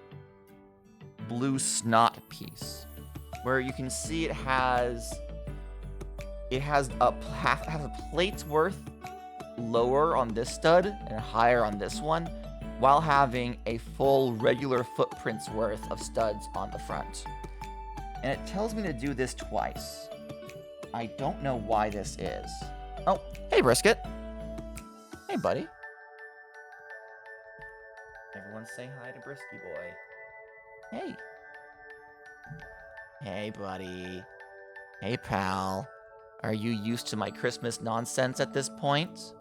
blue snot piece, where you can see it has a plate's worth lower on this stud and higher on this one, while having a full regular footprint's worth of studs on the front. And it tells me to do this twice. I don't know why this is. Oh, hey Brisket. Hey buddy. Everyone say hi to Brisky boy. Hey. Hey buddy. Hey pal. Are you used to my Christmas nonsense at this point?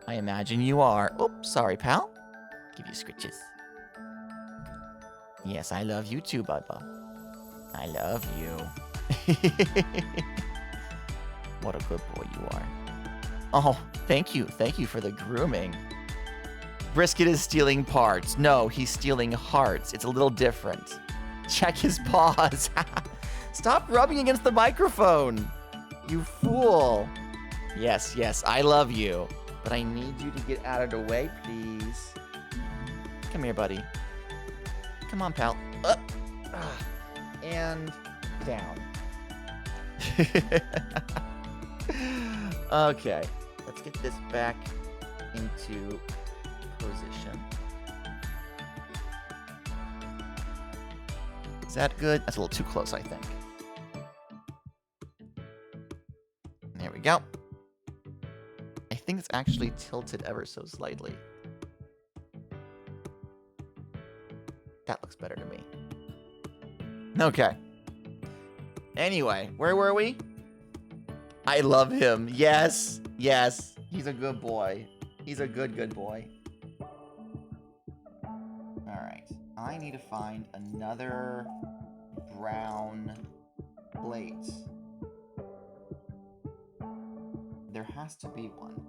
I imagine you are. Oops, sorry pal. Give you scritches. Yes, I love you too, Bubba. I love you. What a good boy you are. Oh, thank you. Thank you for the grooming. Brisket is stealing parts. No, he's stealing hearts. It's a little different. Check his paws. Stop rubbing against the microphone. You fool. Yes, yes, I love you. But I need you to get out of the way, please. Come here, buddy. Come on, pal. Up. And down. Okay. Let's get this back into position. Is that good? That's a little too close, I think. There we go. I think it's actually tilted ever so slightly. That looks better to me. Okay. Anyway, where were we? I love him. Yes. Yes. He's a good boy. He's a good boy. Alright. I need to find another brown plate. There has to be one.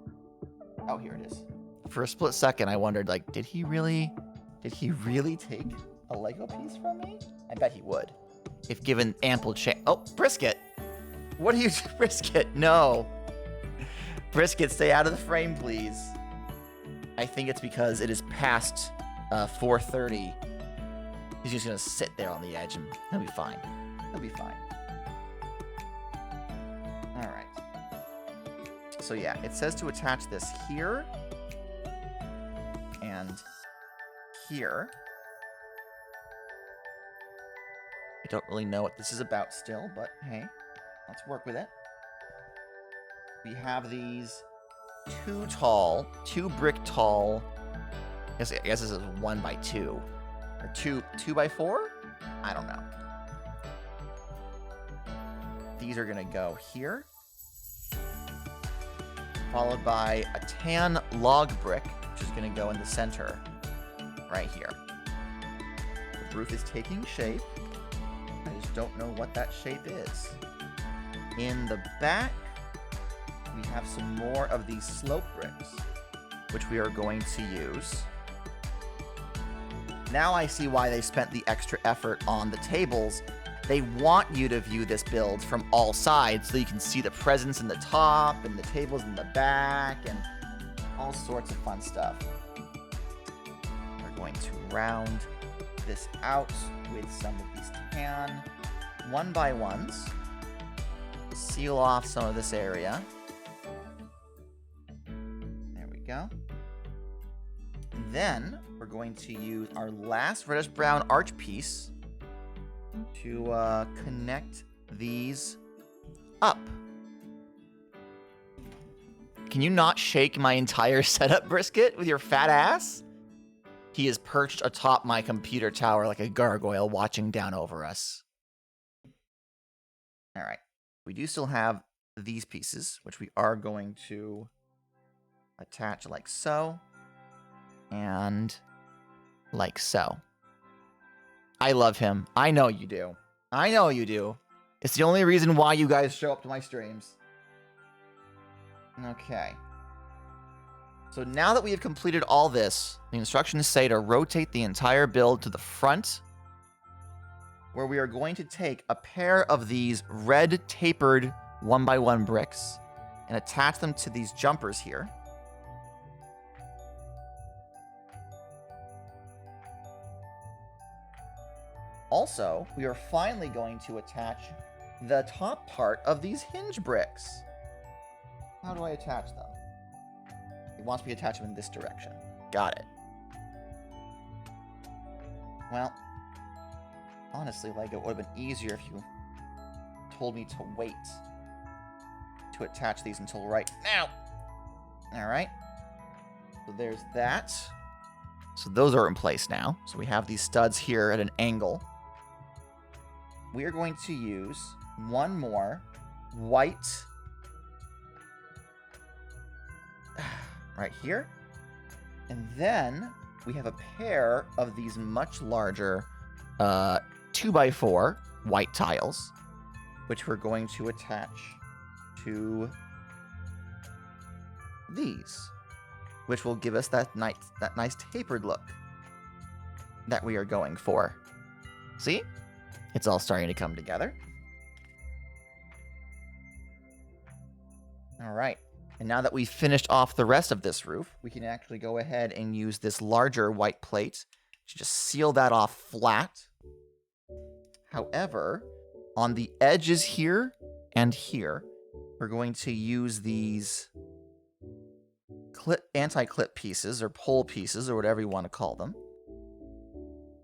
Oh, here it is. For a split second, I wondered, like, did he really take a Lego piece from me? I bet he would. If given ample chance. Oh, Brisket! What are you doing, Brisket? No. Brisket, stay out of the frame, please. I think it's because it is past 4:30. He's just gonna sit there on the edge and he'll be fine. He'll be fine. Alright. So yeah, it says to attach this here. And here. I don't really know what this is about still, but hey, let's work with it. We have these two brick tall. I guess this is 1 by 2 or 2 by 4. I don't know. These are gonna go here, followed by a tan log brick, which is gonna go in the center, right here. The roof is taking shape. I just don't know what that shape is. In the back, we have some more of these slope bricks, which we are going to use. Now I see why they spent the extra effort on the tables. They want you to view this build from all sides so you can see the presents in the top and the tables in the back and all sorts of fun stuff. We're going to round this out with some of these tan 1x1s. Seal off some of this area. There we go. And then we're going to use our last reddish brown arch piece to connect these up. Can you not shake my entire setup, Brisket, with your fat ass? He is perched atop my computer tower like a gargoyle watching down over us. All right. We do still have these pieces, which we are going to attach like so. And like so. I love him. I know you do. I know you do. It's the only reason why you guys show up to my streams. Okay. So now that we have completed all this, the instructions say to rotate the entire build to the front, where we are going to take a pair of these red tapered 1x1 bricks and attach them to these jumpers here. Also, we are finally going to attach the top part of these hinge bricks. How do I attach them? It wants me to attach them in this direction. Got it. Well, honestly, like, it would have been easier if you told me to wait to attach these until right now. All right. So there's that. So those are in place now. So we have these studs here at an angle. We are going to use one more white right here. And then we have a pair of these much larger 2x4 white tiles, which we're going to attach to these, which will give us that nice tapered look that we are going for. See? It's all starting to come together. All right. And now that we've finished off the rest of this roof, we can actually go ahead and use this larger white plate to just seal that off flat. However, on the edges here and here, we're going to use these anti-clip pieces or pole pieces or whatever you want to call them.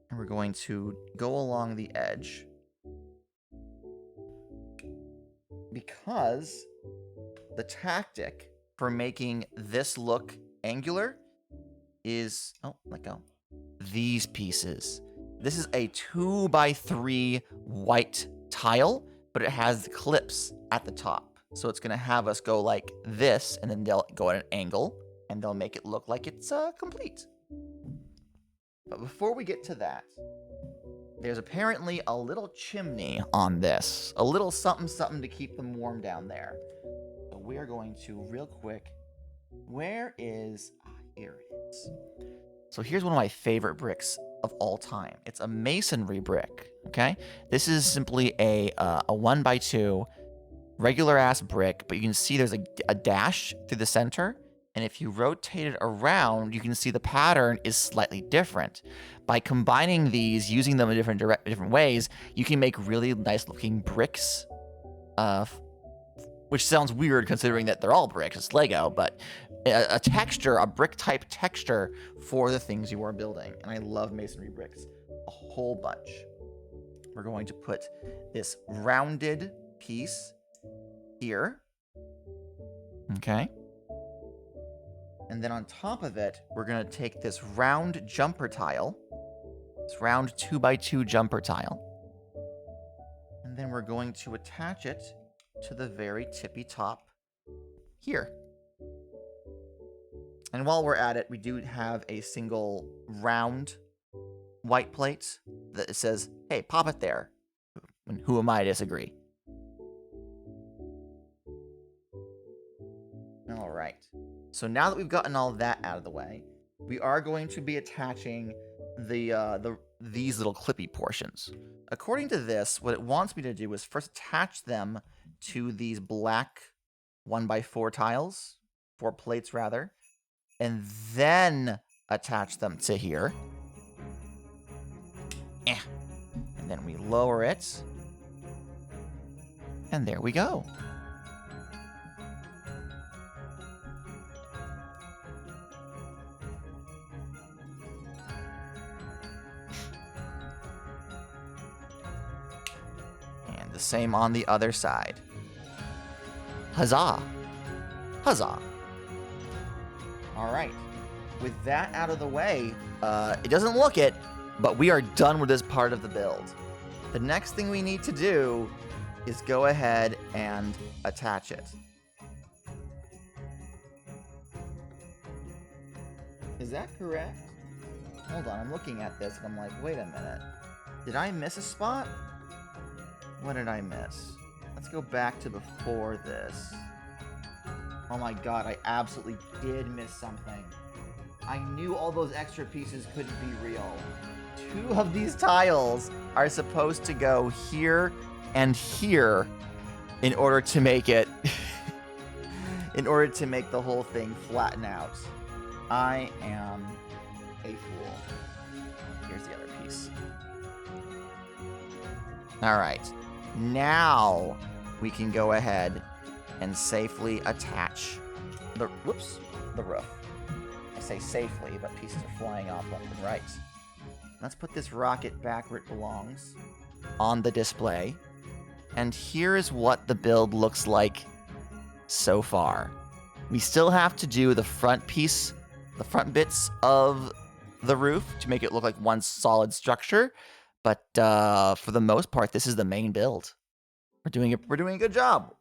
And we're going to go along the edge. Because the tactic for making this look angular is, oh, let go, these pieces. This is a 2x3 white tile, but it has clips at the top. So it's going to have us go like this, and then they'll go at an angle, and they'll make it look like it's complete. But before we get to that, there's apparently a little chimney on this. A little something to keep them warm down there. So we are going to, real quick, where is, here it is. So here's one of my favorite bricks of all time. It's a masonry brick, okay? This is simply a 1x2 regular ass brick, but you can see there's a dash through the center. And if you rotate it around, you can see the pattern is slightly different. By combining these, using them in different ways, you can make really nice looking bricks, which sounds weird considering that they're all bricks, it's Lego, but a texture, a brick type texture for the things you are building. And I love masonry bricks a whole bunch. We're going to put this rounded piece here. Okay. And then on top of it, we're going to take this round jumper tile, this round 2x2 jumper tile, and then we're going to attach it to the very tippy top here. And while we're at it, we do have a single round white plate that says, hey, pop it there. And who am I to disagree? All right. So now that we've gotten all that out of the way, we are going to be attaching these little clippy portions. According to this, what it wants me to do is first attach them to these black 1x4 tiles, 4 plates rather, and then attach them to here. And then we lower it, and there we go. Same on the other side. Huzzah! Huzzah! All right. With that out of the way, it doesn't look it, but we are done with this part of the build. The next thing we need to do is go ahead and attach it. Is that correct? Hold on, I'm looking at this and I'm like, wait a minute. Did I miss a spot? What did I miss? Let's go back to before this. Oh my god, I absolutely did miss something. I knew all those extra pieces couldn't be real. 2 of these tiles are supposed to go here and here in order to make it... in order to make the whole thing flatten out. I am a fool. Here's the other piece. Alright. Now we can go ahead and safely attach the roof. I say safely, but pieces are flying off left and right. Let's put this rocket back where it belongs on the display. And here is what the build looks like so far. We still have to do the front piece, the front bits of the roof to make it look like one solid structure. But for the most part, this is the main build. We're doing a good job.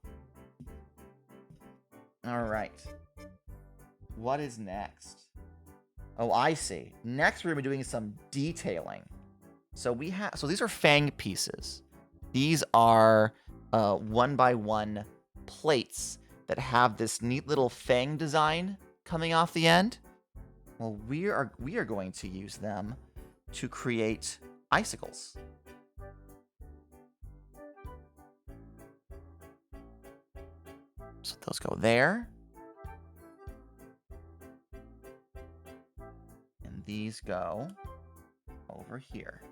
All right. What is next? Oh, I see. Next, we're gonna be doing some detailing. So these are fang pieces. These are 1x1 plates that have this neat little fang design coming off the end. Well, we are going to use them to create icicles. So those go there. And these go over here.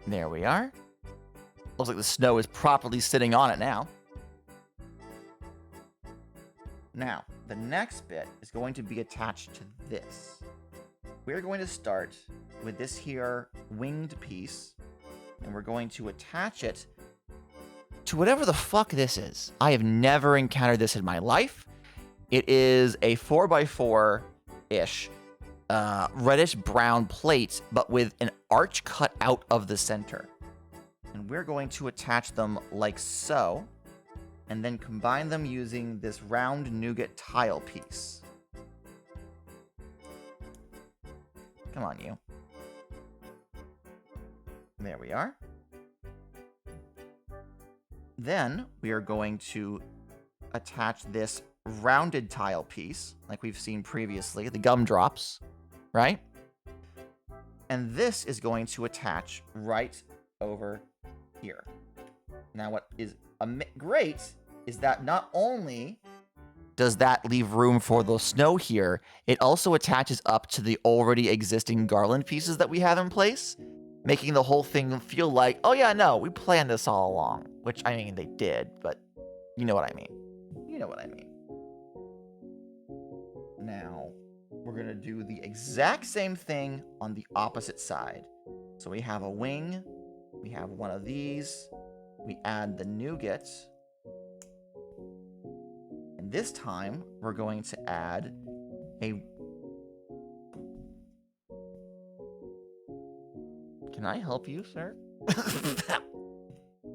There we are. Looks like the snow is properly sitting on it now. Now, the next bit is going to be attached to this. we're going to start with this here winged piece, and we're going to attach it to whatever the fuck this is. I have never encountered this in my life. It is a 4x4-ish reddish brown plate, but with an arch cut out of the center. And we're going to attach them like so, and then combine them using this round nougat tile piece. Come on, you. There we are. Then we are going to attach this rounded tile piece, like we've seen previously, the gumdrops, right? And this is going to attach right over here. Now, what is great is that not only does that leave room for the snow here, it also attaches up to the already existing garland pieces that we have in place, making the whole thing feel like, oh yeah, no, we planned this all along. Which, I mean, they did, but you know what I mean. You know what I mean. Now, we're going to do the exact same thing on the opposite side. So we have a wing, we have one of these, we add the nougat, and this time we're going to add a... Can I help you, sir?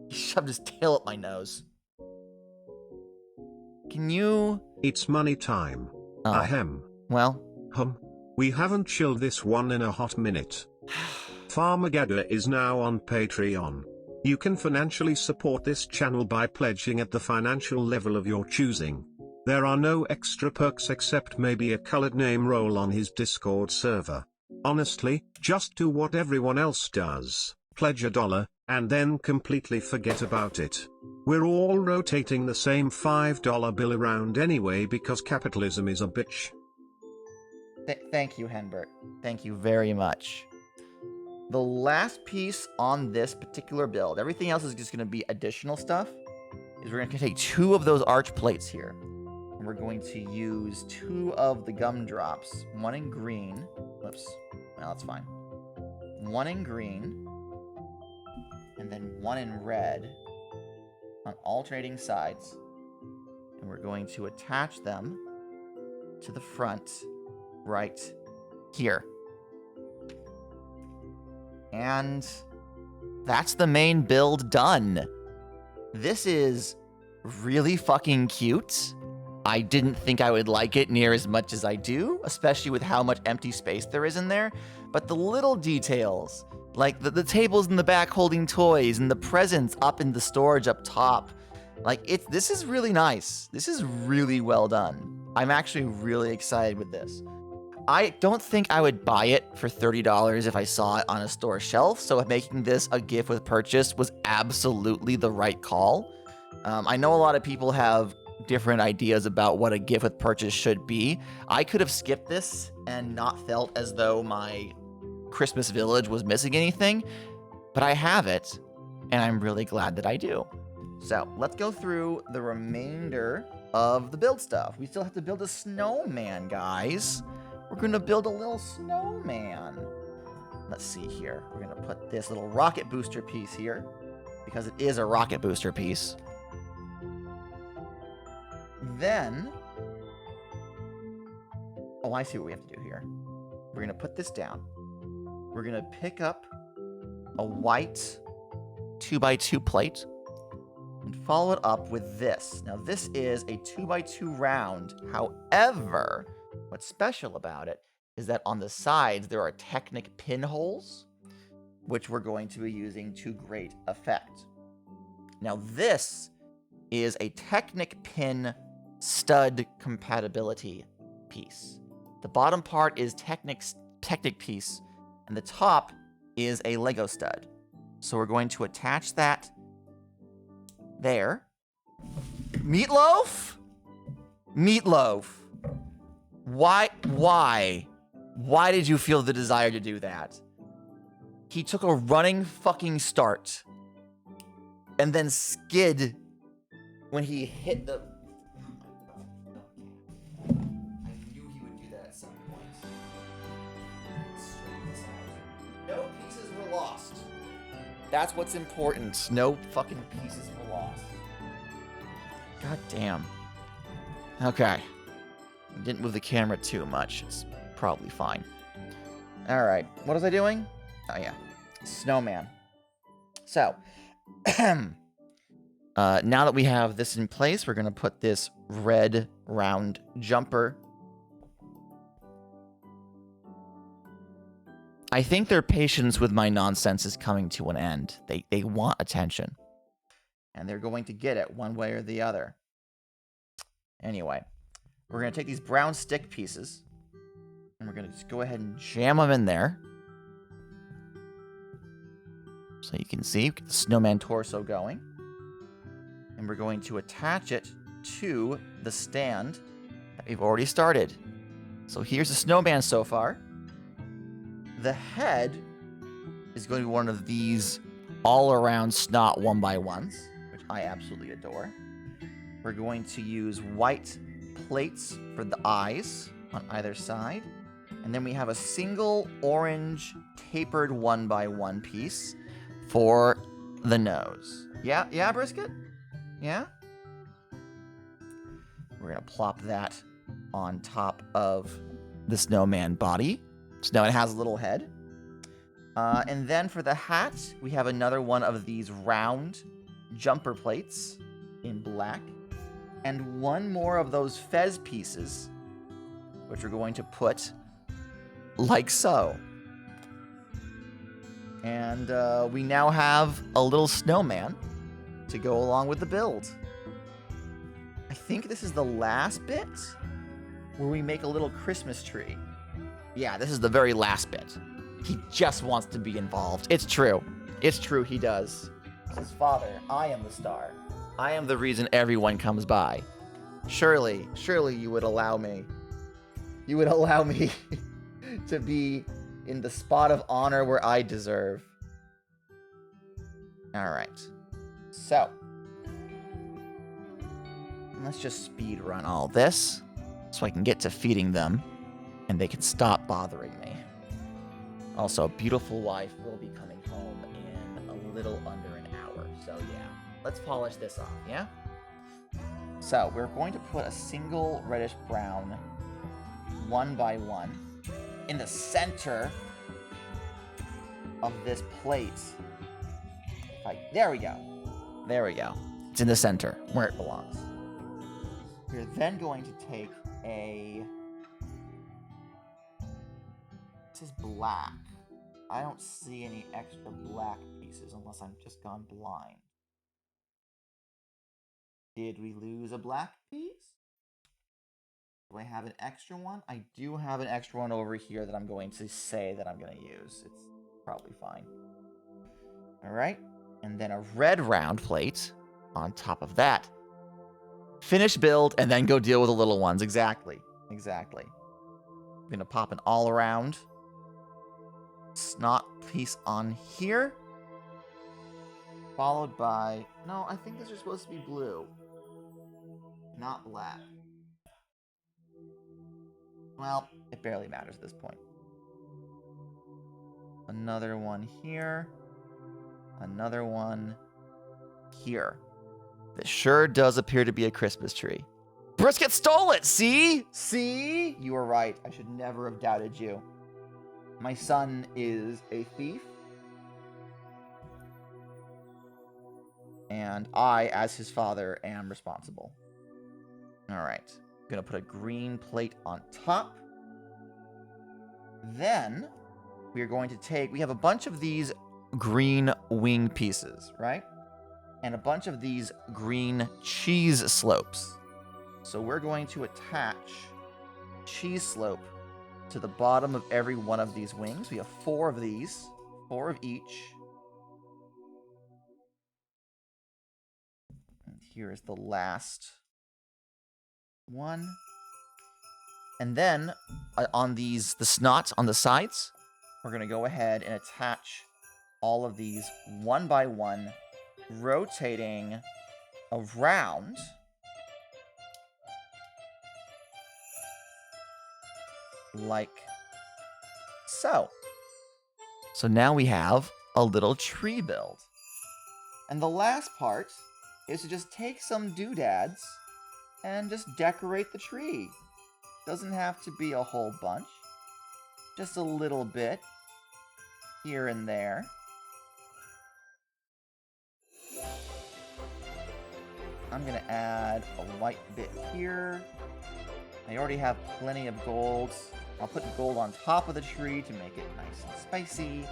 He shoved his tail up my nose. Can you... It's money time. Oh. Ahem. Well... We haven't chilled this one in a hot minute. Farmageddon is now on Patreon. You can financially support this channel by pledging at the financial level of your choosing. There are no extra perks except maybe a colored name roll on his Discord server. Honestly, just do what everyone else does. Pledge $1, and then completely forget about it. We're all rotating the same $5 bill around anyway because capitalism is a bitch. Thank you, Henbert. Thank you very much. The last piece on this particular build, everything else is just going to be additional stuff, is we're going to take 2 of those arch plates here. And we're going to use 2 of the gumdrops, 1 in green. Whoops. Well, that's fine. 1 in green, and then 1 in red on alternating sides. And we're going to attach them to the front right here. And that's the main build done. This is really fucking cute. I didn't think I would like it near as much as I do, especially with how much empty space there is in there. But the little details, like the tables in the back holding toys and the presents up in the storage up top, like this is really nice. This is really well done. I'm actually really excited with this. I don't think I would buy it for $30 if I saw it on a store shelf, so making this a gift with purchase was absolutely the right call. I know a lot of people have different ideas about what a gift with purchase should be. I could have skipped this and not felt as though my Christmas village was missing anything, but I have it, and I'm really glad that I do. So let's go through the remainder of the build stuff. We still have to build a snowman, guys. We're going to build a little snowman. Let's see here. We're going to put this little rocket booster piece here, because it is a rocket booster piece. Then, oh, I see what we have to do here. We're going to put this down. We're going to pick up a white 2x2 plate and follow it up with this. Now, this is a 2x2 round. However, what's special about it is that on the sides, there are Technic pinholes, which we're going to be using to great effect. Now, this is a Technic pin stud compatibility piece. The bottom part is Technic piece, and the top is a Lego stud. So we're going to attach that there. Meatloaf? Meatloaf. Why did you feel the desire to do that? He took a running fucking start and then skid when he hit the... I knew he would do that at some point. That's what's important. No fucking pieces were lost. God damn. Okay. Didn't move the camera too much. It's probably fine. Alright. What was I doing? Oh, yeah. Snowman. So, now that we have this in place, we're going to put this red round jumper. I think their patience with my nonsense is coming to an end. They want attention. And they're going to get it one way or the other. Anyway, we're going to take these brown stick pieces, and we're going to just go ahead and jam them in there. So you can see, get the snowman torso going. And we're going to attach it to the stand that we've already started. So here's the snowman so far. The head is going to be one of these all-around snot 1x1s, which I absolutely adore. We're going to use white plates for the eyes on either side. And then we have a single orange tapered 1x1 piece for the nose. Yeah, Brisket? Yeah? We're going to plop that on top of the snowman body. So now it has a little head. And then for the hat, we have another one of these round jumper plates in black. And one more of those fez pieces, which we're going to put like so. And we now have a little snowman to go along with the build. I think this is the last bit where we make a little Christmas tree. Yeah, this is the very last bit. He just wants to be involved. It's true. It's true, he does. He says, Father, I am the star. I am the reason everyone comes by. Surely you would allow me. You would allow me to be in the spot of honor where I deserve. Alright. So. Let's just speed run all this so I can get to feeding them and they can stop bothering me. Also, beautiful wife will be coming home in a little under an hour. So yeah, let's polish this off, yeah? So we're going to put a single reddish brown 1x1 in the center of this plate. There we go. There we go. It's in the center, where it belongs. We're then going to take a... This is black. I don't see any extra black pieces unless I'm just gone blind. Did we lose a black piece? Do I have an extra one? I do have an extra one over here that I'm going to say that I'm going to use. It's probably fine. Alright. And then a red round plate on top of that. Finish build and then go deal with the little ones. Exactly. Exactly. I'm going to pop an all around snot piece on here. Followed by... No, I think these are supposed to be blue. Not black. Well, it barely matters at this point. Another one here. Another one here. This sure does appear to be a Christmas tree. Brisket stole it! See? See? You were right. I should never have doubted you. My son is a thief. And I, as his father, am responsible. Alright. I'm gonna put a green plate on top. Then, we are going to take... We have a bunch of these green wing pieces, right? And a bunch of these green cheese slopes. So we're going to attach cheese slope to the bottom of every one of these wings. We have 4 of these. 4 of each. And here is the last one. And then, on the snots on the sides, we're going to go ahead and attach all of these 1x1, rotating around. Like so. So now we have a little tree build. And the last part is to just take some doodads and just decorate the tree. Doesn't have to be a whole bunch. Just a little bit here and there. I'm gonna add a white bit here. I already have plenty of gold. I'll put gold on top of the tree to make it nice and spicy.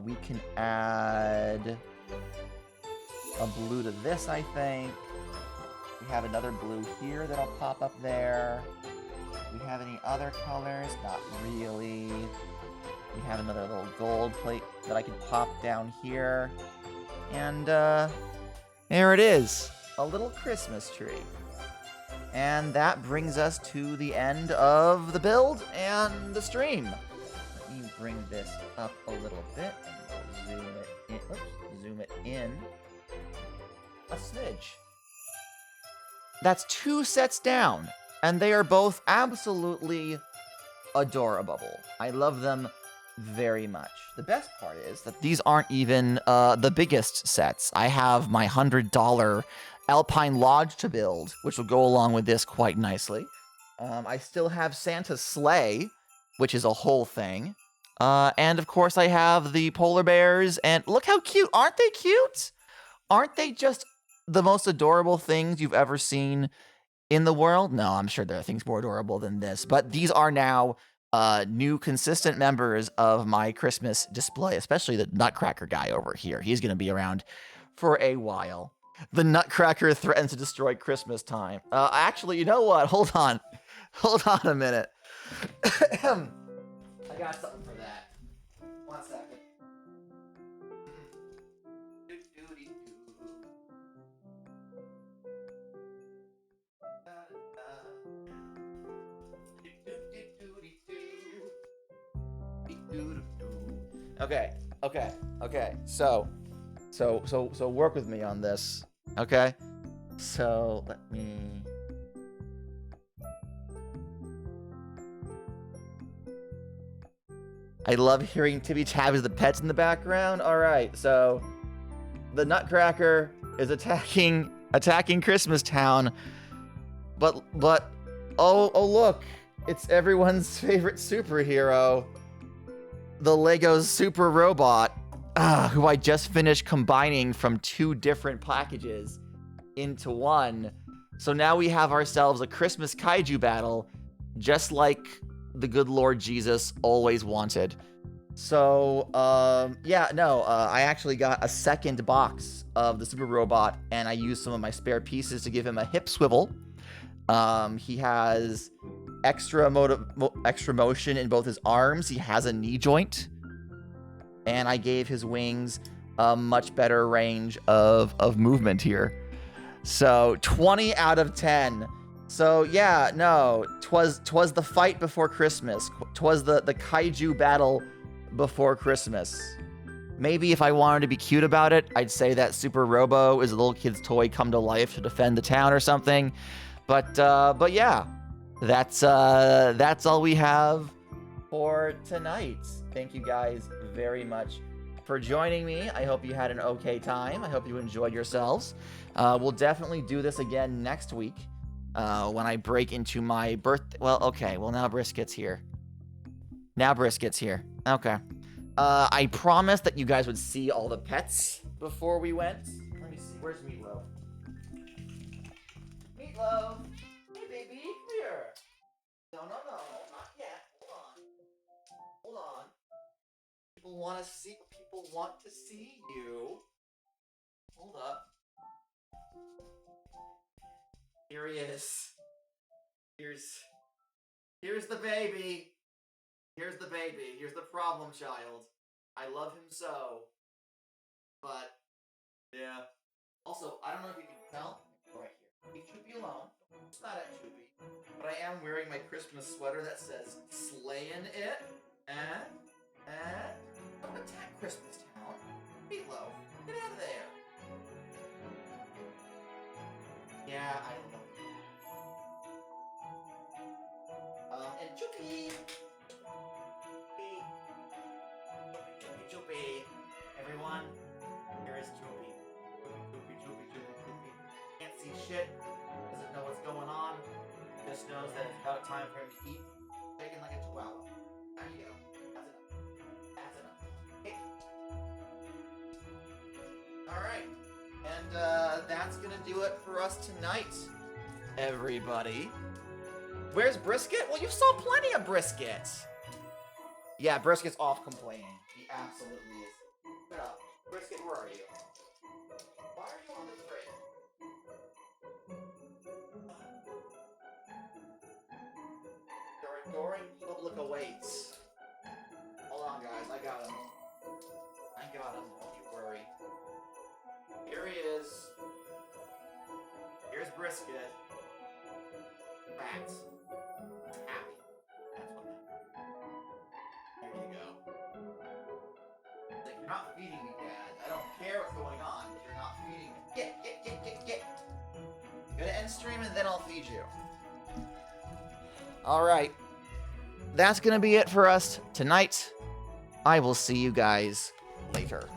We can add a blue to this, I think. We have another blue here that'll pop up there. We have any other colors? Not really. We have another little gold plate that I could pop down here. And, there it is. A little Christmas tree. And that brings us to the end of the build and the stream. Let me bring this up a little bit and zoom it in. Oops, zoom it in a smidge. That's 2 sets down, and they are both absolutely adorable. I love them very much. The best part is that these aren't even the biggest sets. I have my $100 Alpine Lodge to build, which will go along with this quite nicely. I still have Santa's sleigh, which is a whole thing. And of course I have the polar bears, and look how cute. Aren't they cute? Aren't they just the most adorable things you've ever seen in the world? No, I'm sure there are things more adorable than this, but these are now new consistent members of my Christmas display, especially the Nutcracker guy over here. He's going to be around for a while. The Nutcracker threatens to destroy Christmas time. Actually, you know what? Hold on. Hold on a minute. I got something for that. 1 second. Okay. So work with me on this. Okay? So let me. I love hearing Tippy Tabbies the pets in the background. Alright, so the Nutcracker is attacking Christmas Town. But oh look, it's everyone's favorite superhero. The Lego Super Robot, who I just finished combining from 2 different packages into one. So now we have ourselves a Christmas kaiju battle, just like the good Lord Jesus always wanted. So, I actually got a second box of the Super Robot, and I used some of my spare pieces to give him a hip swivel. He has extra motion in both his arms. He has a knee joint. And I gave his wings a much better range of movement here. So 20 out of 10. So yeah, no, twas the fight before Christmas. Twas the kaiju battle before Christmas. Maybe if I wanted to be cute about it, I'd say that Super Robo is a little kid's toy come to life to defend the town or something. But yeah, that's all we have for tonight. Thank you guys very much for joining me. I hope you had an okay time. I hope you enjoyed yourselves. We'll definitely do this again next week when I break into my birthday. Well, okay. Well, now Brisket's here. Okay. I promised that you guys would see all the pets before we went. Let me see. Where's Meatloaf? Meatloaf! Hey, baby, here. No, not yet. Hold on. People want to see you. Hold up. Here he is. Here's the baby. Here's the problem child. I love him so. But, yeah. Also, I don't know if you can tell. Right here. Leave Choopy alone. It's not at Choopy. But I am wearing my Christmas sweater that says, Slayin' It. Don't attack Christmas Town. Meatloaf, get out of there. Yeah, I don't know. And Choopy. Choopy. shit, doesn't know what's going on, just knows that it's about time for him to eat. Bacon like a chihuahua. There you go. That's enough. Okay. Alright. And that's gonna do it for us tonight, everybody. Where's Brisket? Well, you saw plenty of Brisket. Yeah, Brisket's off complaining. He absolutely is. Shut up. Brisket, where are you? Why are you on the fridge? Your adoring public awaits. Hold on, guys. I got him. Don't you worry. Here he is. Here's Brisket. Fat. Happy. That's what I meant. There you go. Like, you're not feeding me, Dad. I don't care what's going on. You're not feeding me. Get. I'm gonna end stream and then I'll feed you. Alright. That's gonna be it for us tonight. I will see you guys later.